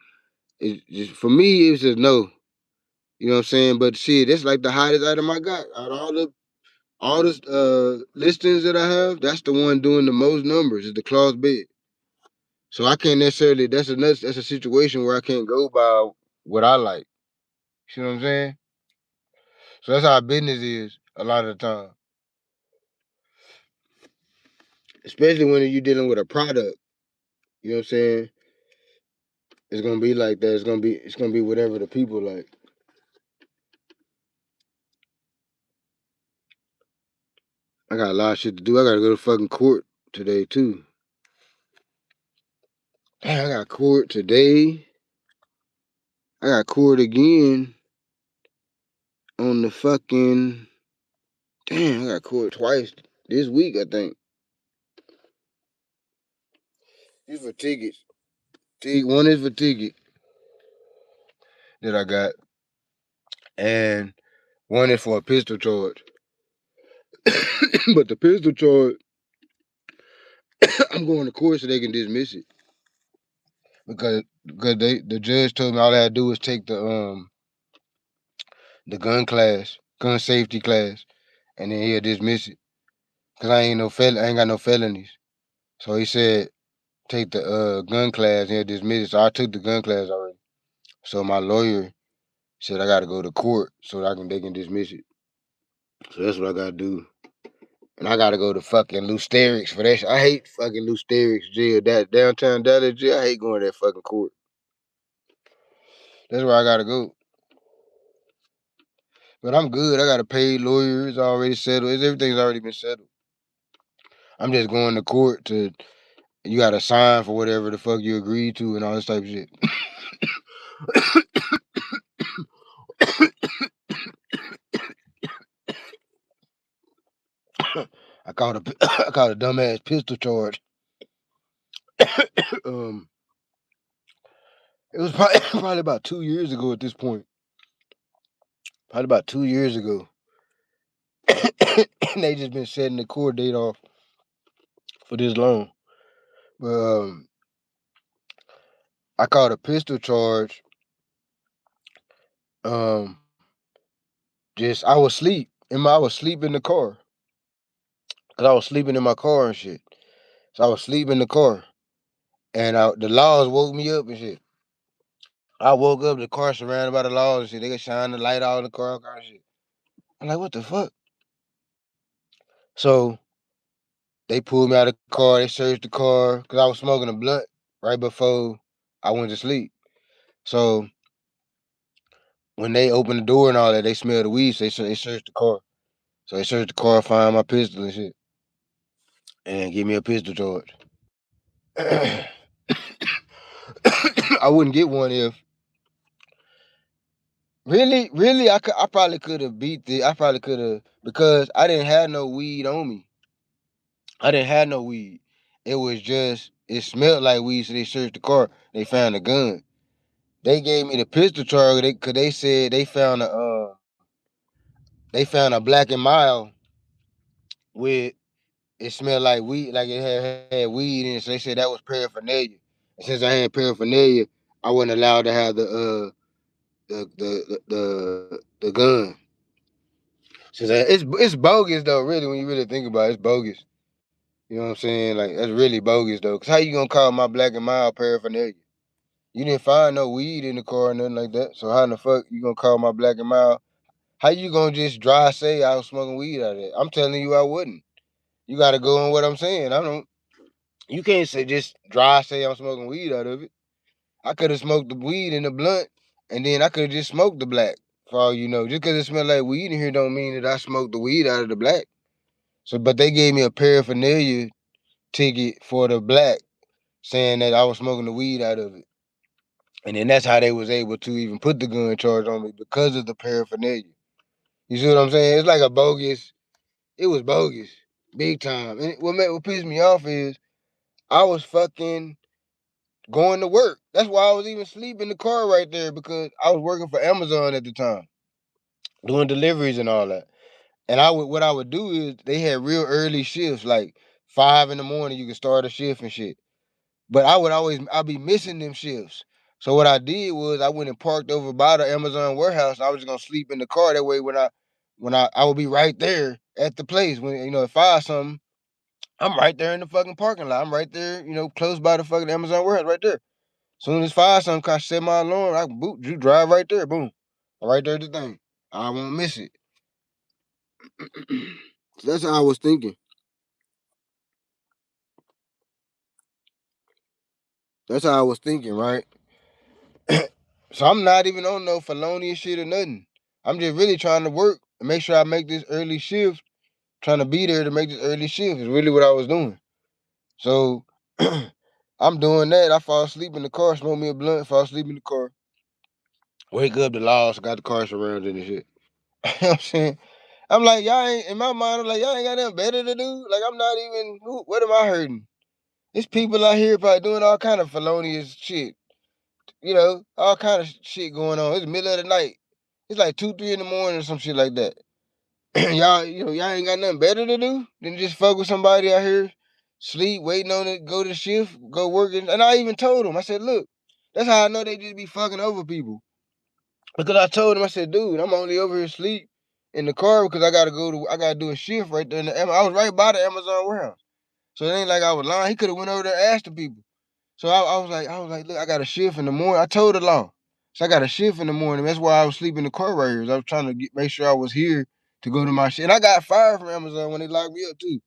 It's just for me, it's just no. You know what I'm saying? But shit, that's like the hottest item I got. Out of all the listings that I have, that's the one doing the most numbers, is the cloth bed. So I can't necessarily that's a situation where I can't go by what I like. You know what I'm saying? So that's how business is a lot of the time. Especially when you're dealing with a product. You know what I'm saying? It's gonna be like that. It's gonna be whatever the people like. I got a lot of shit to do. I gotta go to fucking court today too. Damn, I got court today. I got court again on the fucking. Damn, I got court twice this week, I think. These for tickets. One is for ticket that I got, and one is for a pistol charge. But the pistol charge, I'm going to court so they can dismiss it because the judge told me all I had to do was take the gun safety class, and then he'll dismiss it. Cause I ain't got no felonies. So he said take the gun class and he'll dismiss it. So I took the gun class already. So my lawyer said I gotta go to court so that they can dismiss it. So that's what I gotta do. And I gotta go to fucking Lusterics for that shit. I hate fucking Lusterics jail. That downtown Dallas jail. I hate going to that fucking court. That's where I gotta go. But I'm good. I got a paid lawyer. It's already settled. Everything's already been settled. I'm just going to court to you gotta sign for whatever the fuck you agreed to and all this type of shit. I caught a I caught a dumbass pistol charge. um It was probably, probably about 2 years ago at this point. Probably about 2 years ago. They just been setting the court date off for this long. But I caught a pistol charge. Just I was asleep. I was asleep in the car. Cause I was sleeping in my car and shit. So I was sleeping in the car. And the laws woke me up and shit. I woke up, the car surrounded by the laws and shit. They could shine the light out in the car, all kind of shit. I'm like, what the fuck? So they pulled me out of the car. They searched the car because I was smoking a blunt right before I went to sleep. So when they opened the door and all that, they smelled the weed. So they searched the car. So they searched the car, find my pistol and shit, and give me a pistol charge. I wouldn't get one if really I probably could have beat the I probably could have because I didn't have no weed on me. I didn't have no weed. It was just it smelled like weed, so they searched the car. They found a gun. They gave me the pistol charge because they said they found a Black and Mild with it smelled like weed, like it had weed in it. So they said that was paraphernalia. And since I had paraphernalia, I wasn't allowed to have the gun. Since it's bogus though, really, when you really think about it, it's bogus. You know what I'm saying? Like that's really bogus though. Cause how you gonna call my Black and Mild paraphernalia? You didn't find no weed in the car or nothing like that. So how in the fuck you gonna call my Black and Mild? How you gonna just dry say I was smoking weed out of it? I'm telling you I wouldn't. You gotta go on what I'm saying. I don't. You can't say just dry say I'm smoking weed out of it. I could have smoked the weed in the blunt, and then I could have just smoked the black. For all you know, just because it smelled like weed in here don't mean that I smoked the weed out of the black. So, but they gave me a paraphernalia ticket for the black, saying that I was smoking the weed out of it, and then that's how they was able to even put the gun charge on me because of the paraphernalia. You see what I'm saying? It's like a bogus. It was bogus, big time. And what pissed me off is I was fucking going to work. That's why I was even sleeping in the car right there because I was working for Amazon at the time, doing deliveries and all that. And what I would do is they had real early shifts, like 5 in the morning. You could start a shift and shit. But I'd be missing them shifts. So what I did was I went and parked over by the Amazon warehouse. And I was just gonna sleep in the car. That way, I would be right there at the place when if 5 something, I'm right there in the fucking parking lot. I'm right there, close by the fucking Amazon warehouse, right there. Soon as 5 something, I set my alarm. I can you drive right there, boom, right there at the thing. I won't miss it. So that's how I was thinking. That's how I was thinking, right? So I'm not even on no felonious shit or nothing. I'm just really trying to work and make sure I make this early shift. Trying to be there to make this early shift is really what I was doing. So I'm doing that. I fall asleep in the car, smoke me a blunt, fall asleep in the car. Wake up, the laws got the car surrounded and shit. You know what I'm saying? I'm like, y'all ain't, in my mind, I'm like, y'all ain't got nothing better to do. Like, I'm not even, what am I hurting? There's people out here probably doing all kind of felonious shit. All kind of shit going on. It's the middle of the night. It's like 2, 3 in the morning or some shit like that. y'all ain't got nothing better to do than just fuck with somebody out here, sleep, waiting on it, go to shift, go work. And I even told them, I said, look, that's how I know they just be fucking over people. Because I told him, I said, dude, I'm only over here asleep in the car because I gotta do a shift right there. I was right by the Amazon warehouse. So it ain't like I was lying. He could have went over there and asked the people. So I was like, look, I got a shift in the morning. I told the law. So I got a shift in the morning. That's why I was sleeping in the car right here. I was trying to make sure I was here to go to my shit. And I got fired from Amazon when they locked me up too.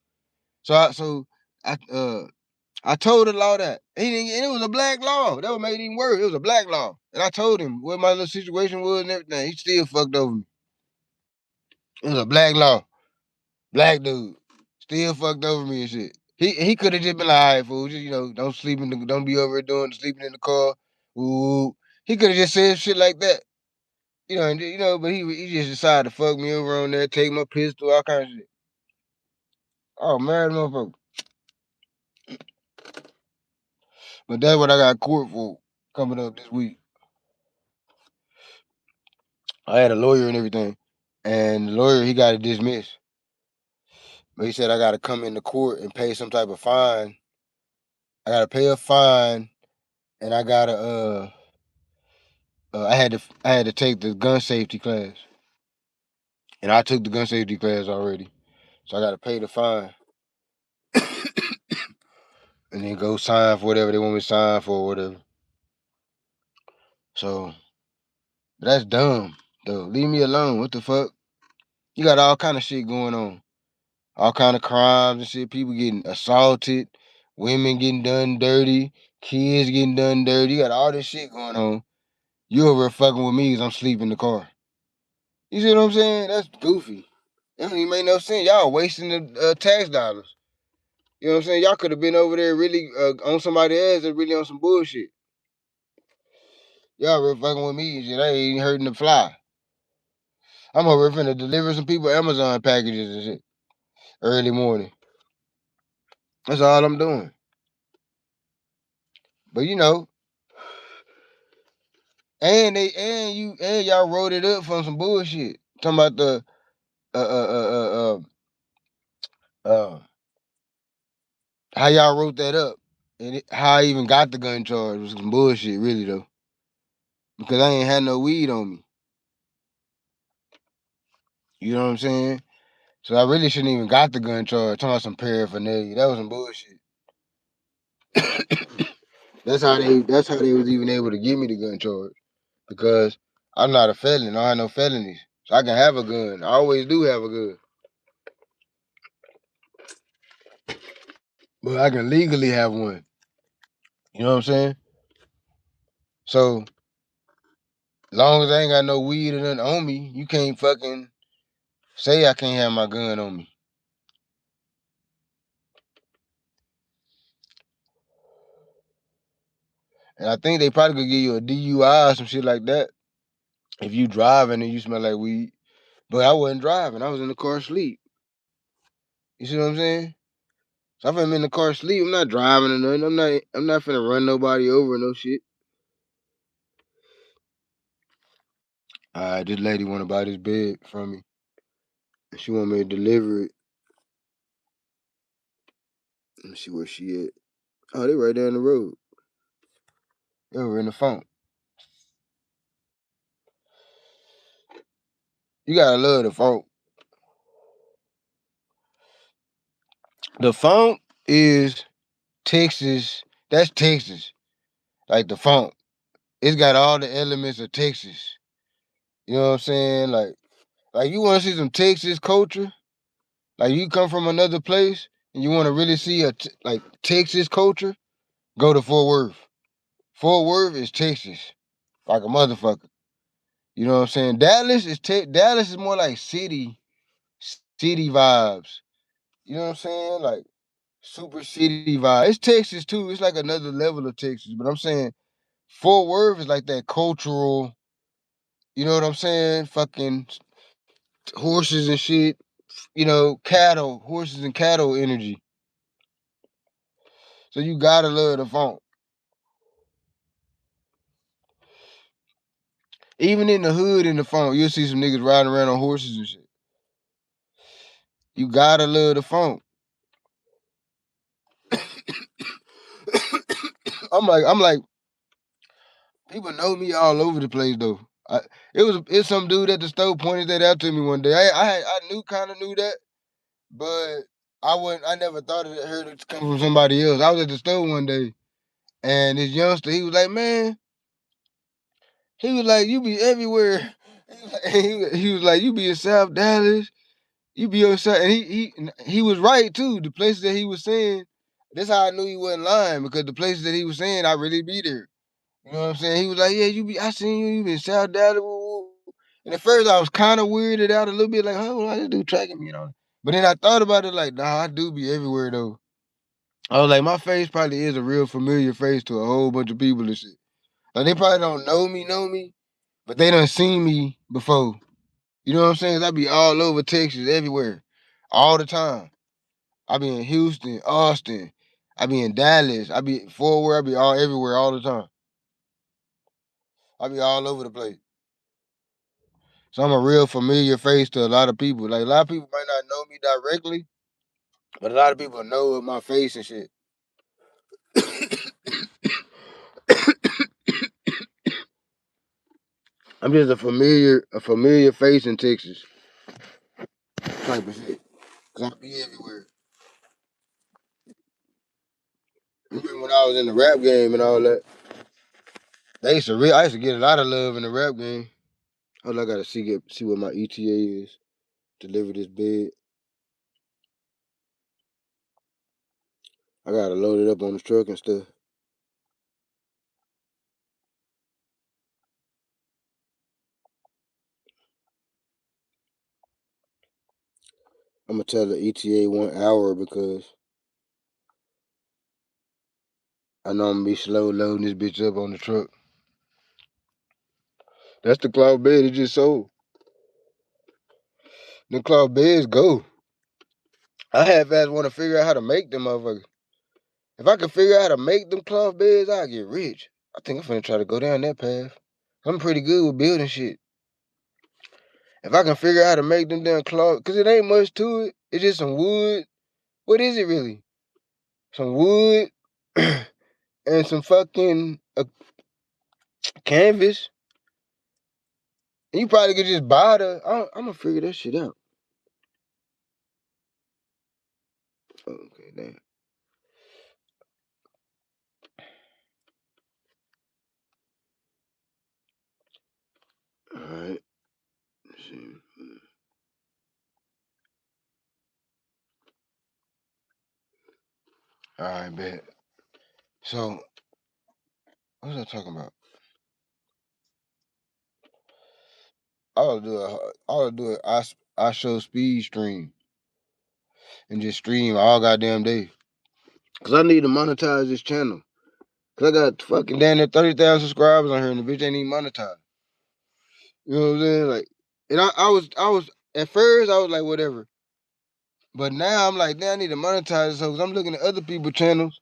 I told the law that. And it was a black law. That would make it even worse. It was a black law. And I told him what my little situation was and everything. He still fucked over me. It was a black law. Black dude. Still fucked over me and shit. He could have just been like, all right, fool, just, don't be over here doing sleeping in the car. Ooh. He could have just said shit like that. But he just decided to fuck me over on there, take my pistol, all kinds of shit. Oh, mad motherfucker. But that's what I got court for. coming up this week. I had a lawyer and everything, and the lawyer, he got it dismissed. But he said I got to come into court and pay some type of fine. I got to pay a fine, and I got to I had to take the gun safety class, and I took the gun safety class already, so I got to pay the fine, and then go sign for whatever they want me to sign for, or whatever. So that's dumb, though. Leave me alone. What the fuck? You got all kind of shit going on, all kind of crimes and shit. People getting assaulted, women getting done dirty, kids getting done dirty. You got all this shit going on. You over here fucking with me because I'm sleeping in the car. You see what I'm saying? That's goofy. That don't even make no sense. Y'all wasting the tax dollars. You know what I'm saying? Y'all could have been over there really on somebody else and really on some bullshit. Y'all really fucking with me and shit. I ain't hurting the fly. I'm over here finna deliver some people Amazon packages and shit early morning. That's all I'm doing. But you know, and y'all wrote it up from some bullshit. Talking about the how y'all wrote that up and how I even got the gun charge was some bullshit, really though, because I ain't had no weed on me. You know what I'm saying? So I really shouldn't even got the gun charge. Talking about some paraphernalia, that was some bullshit. That's how they was even able to give me the gun charge, because I'm not a felon. I have no felonies, so I can have a gun. I always do have a gun, but I can legally have one. You know what I'm saying? So long as I ain't got no weed or nothing on me, you can't fucking say I can't have my gun on me. And I think they probably could give you a DUI or some shit like that if you driving and you smell like weed. But I wasn't driving. I was in the car asleep. You see what I'm saying? So if I'm in the car asleep, I'm not driving or nothing. I'm not finna run nobody over or no shit. This lady wanna buy this bed from me. And she want me to deliver it. Let me see where she at. Oh, they right down the road. They over in the phone. You gotta love the phone. The funk is Texas. That's Texas. Like the funk. It's got all the elements of Texas. You know what I'm saying? Like you want to see some Texas culture? Like you come from another place and you want to really see like Texas culture? Go to Fort Worth. Fort Worth is Texas, like a motherfucker. You know what I'm saying? Dallas is more like city vibes. You know what I'm saying? Like super city vibe. It's Texas too. It's like another level of Texas. But I'm saying Fort Worth is like that cultural, you know what I'm saying? Fucking horses and shit, cattle, horses and cattle energy. So you gotta love the funk. Even in the hood in the funk, you'll see some niggas riding around on horses and shit. You gotta love the funk. I'm like, people know me all over the place though. It's some dude at the store pointed that out to me one day. I kind of knew that, but I never thought it heard it come from somebody else. I was at the store one day, and this youngster, he was like, man, he was like, you be everywhere. He was like, you be in South Dallas, you be on South, and he was right too. The places that he was saying, that's how I knew he wasn't lying, because the places that he was saying, I really be there. You know what I'm saying? He was like, yeah, I seen you be in South Dallas. And at first I was kind of weirded out a little bit, like, oh, I just do tracking me, But then I thought about it, like, nah, I do be everywhere though. I was like, my face probably is a real familiar face to a whole bunch of people and shit. Like they probably don't know me, but they done seen me before. You know what I'm saying? I be all over Texas, everywhere, all the time. I be in Houston, Austin. I be in Dallas. I be Fort Worth. I be all everywhere all the time. I be all over the place. So I'm a real familiar face to a lot of people. Like a lot of people might not know me directly, but a lot of people know my face and shit. I'm just a familiar face in Texas type of shit. Cause I be everywhere. Even when I was in the rap game and all that, I used to get a lot of love in the rap game. Hold on, I gotta see what my ETA is. Deliver this bed. I gotta load it up on the truck and stuff. I'm gonna tell the ETA 1 hour because I know I'm gonna be slow loading this bitch up on the truck. That's the cloud bed it just sold. The cloud beds go. I half-ass want to figure out how to make them motherfuckers. If I could figure out how to make them cloth beds, I'd get rich. I think I'm finna try to go down that path. I'm pretty good with building shit. If I can figure out how to make them damn cloth, cause it ain't much to it. It's just some wood. What is it really? Some wood and some fucking canvas. And you probably could just buy I'm gonna figure that shit out. Okay, damn. All right. Let's see. All right, bet. So, what was I talking about? I show speed stream and just stream all goddamn day. Cause I need to monetize this channel. Cause I got fucking down there 30,000 subscribers on here and the bitch ain't even monetized. You know what I'm saying? Like, and I was at first I was like whatever, but now I'm like, damn, I need to monetize this. So cause I'm looking at other people's channels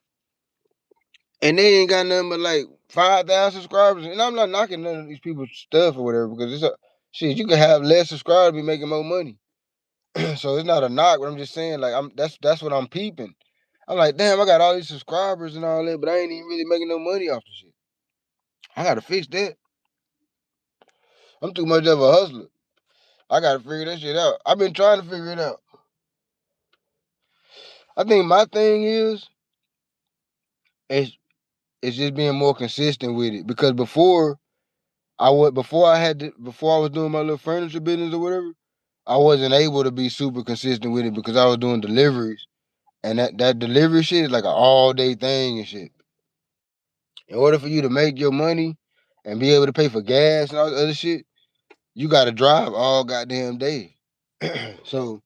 and they ain't got nothing but like 5,000 subscribers. And I'm not knocking none of these people's stuff or whatever because shit. You can have less subscribers be making more money. So it's not a knock, but I'm just saying like that's what I'm peeping. I'm like, damn, I got all these subscribers and all that, but I ain't even really making no money off the shit. I gotta fix that. I'm too much of a hustler. I gotta figure that shit out. I've been trying to figure it out. I think my thing is it's just being more consistent with it. Because before I was doing my little furniture business or whatever, I wasn't able to be super consistent with it because I was doing deliveries. And that delivery shit is like an all day thing and shit. In order for you to make your money and be able to pay for gas and all the other shit, you gotta drive all goddamn day. So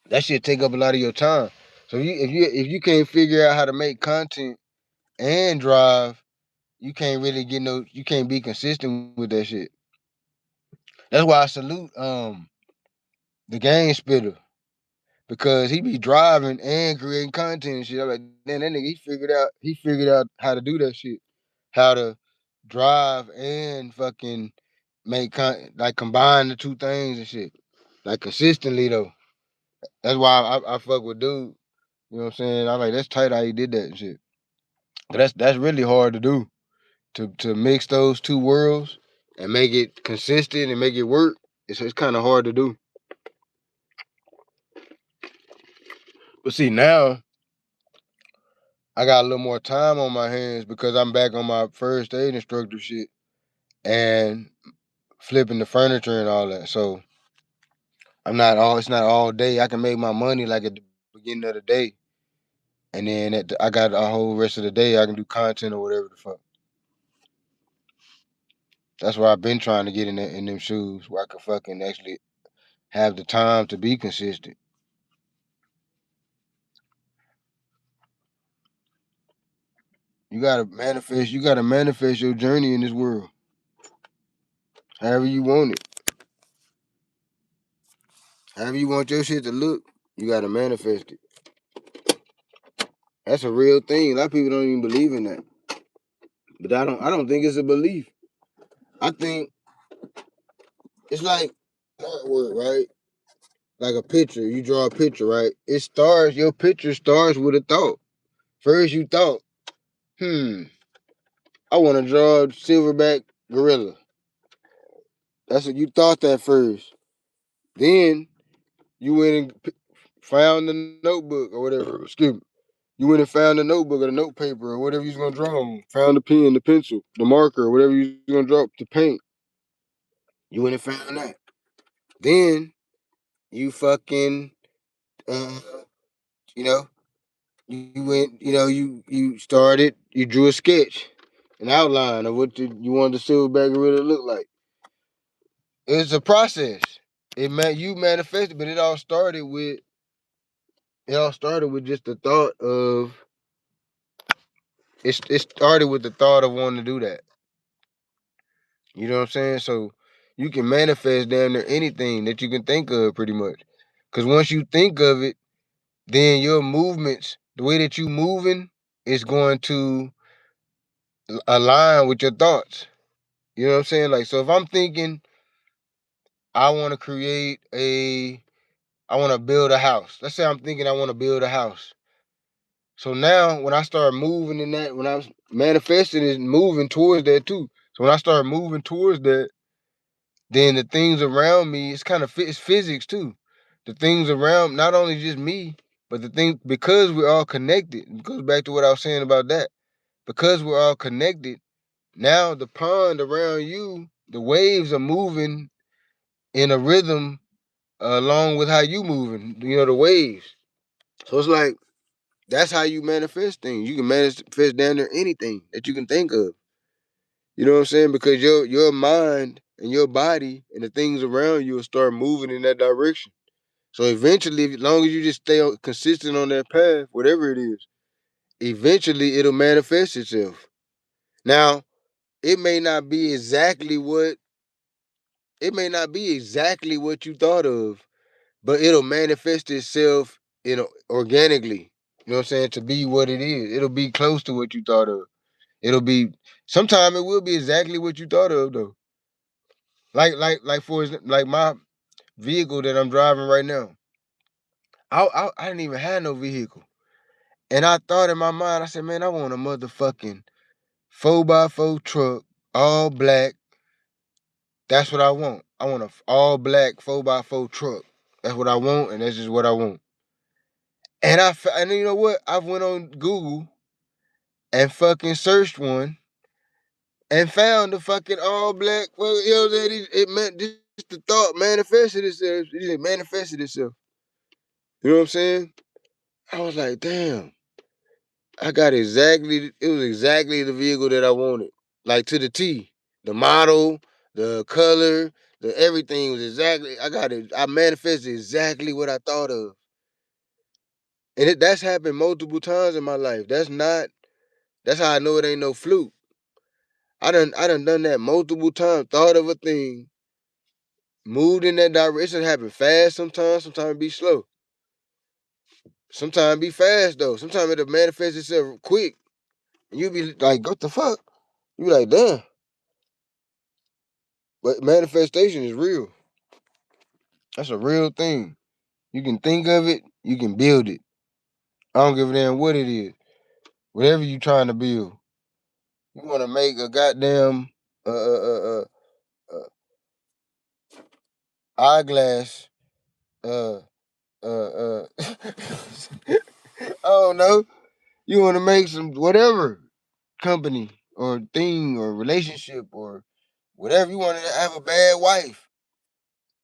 that shit take up a lot of your time. So if you can't figure out how to make content and drive, you can't really you can't be consistent with that shit. That's why I salute the game spitter because he be driving and creating content and shit. I'm like, damn, that nigga he figured out how to do that shit. How to drive and fucking like combine the two things and shit. Like consistently though. That's why I fuck with dude. You know what I'm saying? I'm like, that's tight how he did that and shit. But that's really hard to do. To mix those two worlds and make it consistent and make it work. It's kind of hard to do. But see now I got a little more time on my hands because I'm back on my first aid instructor shit and flipping the furniture and all that. So it's not all day. I can make my money like at the beginning of the day. And then I got a whole rest of the day I can do content or whatever the fuck. That's why I've been trying to get in them shoes where I can fucking actually have the time to be consistent. You gotta manifest your journey in this world. However you want it. However you want your shit to look, you gotta manifest it. That's a real thing. A lot of people don't even believe in that. But I don't think it's a belief. I think it's like artwork, right? Like a picture. You draw a picture, right? Your picture starts with a thought. First you thought, I want to draw a silverback gorilla. That's what you thought that first. Then you went and found the notebook or whatever. Excuse me. You went and found the notebook or the note paper or whatever you was gonna draw on. Found the pen, the pencil, the marker, or whatever you was gonna draw to paint. You went and found that. Then you fucking uh, you know, you went, you started, you drew a sketch, an outline of what you wanted the silverback gorilla to look like. It's a process. You manifested, but it all started with just the thought of it started with the thought of wanting to do that. You know what I'm saying? So you can manifest damn near anything that you can think of pretty much. Cause once you think of it, then your movements, the way that you moving is going to align with your thoughts. You know what I'm saying? Like, so if I'm thinking I want to I want to build a house. Let's say I'm thinking I want to build a house. So now when I start moving in that, when I was manifesting is moving towards that too. So when I start moving towards that, then the things around me, it's physics too. The things around, not only just me, but the things, because we're all connected. It goes back to what I was saying about that. Because we're all connected, now the pond around you, the waves are moving in a rhythm along with how you moving, the waves. So it's like, that's how you manifest things. You can manifest down there anything that you can think of. You know what I'm saying? Because your mind and your body and the things around you will start moving in that direction. So eventually, as long as you just stay consistent on that path, whatever it is, eventually it'll manifest itself. Now, it may not be exactly what you thought of, but it'll manifest itself organically. You know what I'm saying? To be what it is. It'll be close to what you thought of. It'll be Sometimes it will be exactly what you thought of though. Like for example, like my vehicle that I'm driving right now. I didn't even have no vehicle. And I thought in my mind, I said, man, I want a motherfucking 4x4 truck, all black. That's what I want. I want a all black 4x4 truck. That's what I want, and that's just what I want. And you know what? I went on Google and fucking searched one and found the fucking all black. Well, you know what I'm saying? It meant just the thought manifested itself. It just manifested itself. You know what I'm saying? I was like, damn. It was exactly the vehicle that I wanted. Like to the T. The model, the color, the everything was exactly, I manifested exactly what I thought of. And that's happened multiple times in my life. That's how I know it ain't no fluke. I done that multiple times, thought of a thing, moved in that direction. It happen fast sometimes it be slow. Sometimes it be fast though. Sometimes it'll manifest itself quick. And you be like, what the fuck? You be like, damn. But manifestation is real. That's a real thing. You can think of it, you can build it. I don't give a damn what it is. Whatever you trying to build. You want to make a goddamn uh, uh, uh, eyeglass. Uh, I don't know. You want to make some whatever company or thing or relationship or whatever. You want to have a bad wife.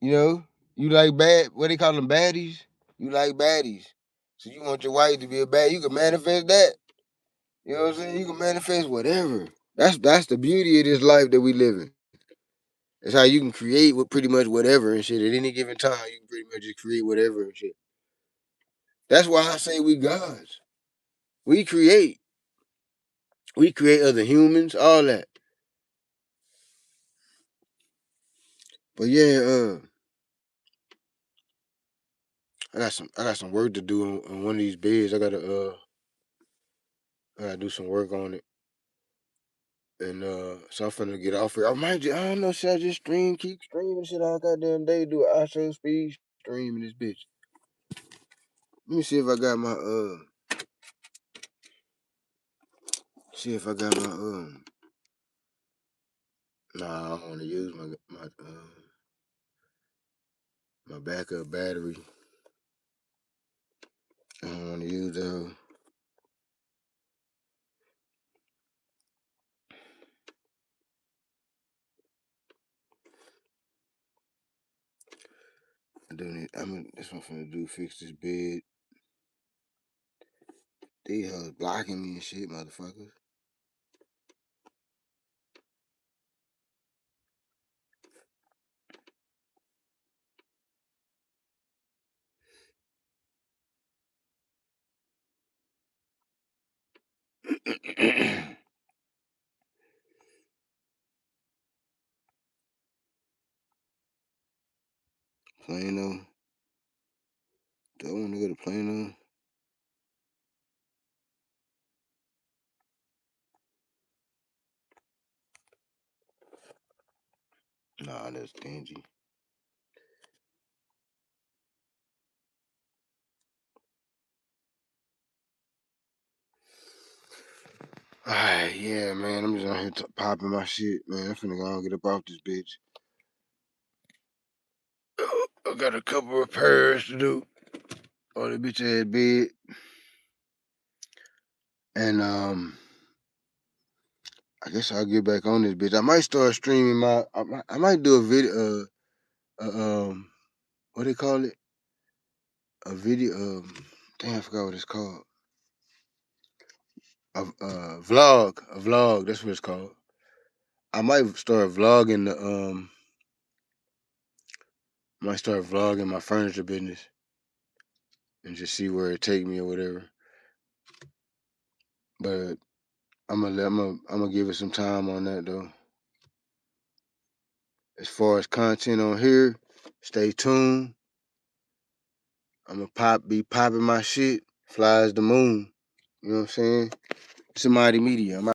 You know, you like bad. What they call them, baddies. You like baddies. So you want your wife to be a bad. You can manifest that. You know what I'm saying? You can manifest whatever. That's the beauty of this life that we live in. It's how you can create with pretty much whatever and shit. At any given time, you can pretty much just create whatever and shit. That's why I say we gods. We create. We create other humans, all that. But yeah, I got some work to do on one of these beds. I gotta do some work on it. And so I'm finna get off here. I don't know, should I just keep streaming shit all goddamn day, do an ISO speed streaming this bitch. Let me see if I got my nah, I don't wanna use my backup battery. I don't wanna use this one finna do fix this bed. These hoes blocking me and shit, motherfuckers. Plano. Do I wanna go to Plano? Nah, that's dingy. Alright, yeah, man. I'm just out here popping my shit, man. I'm finna go and get up off this bitch. I got a couple repairs to do on the bitch ass bed. And I guess I'll get back on this bitch. I might start streaming I might do a video what they call it? A video damn, I forgot what it's called. A vlog, that's what it's called. I might start vlogging my furniture business and just see where it take me or whatever. But I'm gonna give it some time on that though. As far as content on here, stay tuned. I'm gonna be popping my shit, fly as the moon. You know what I'm saying? It's a Mighty Media.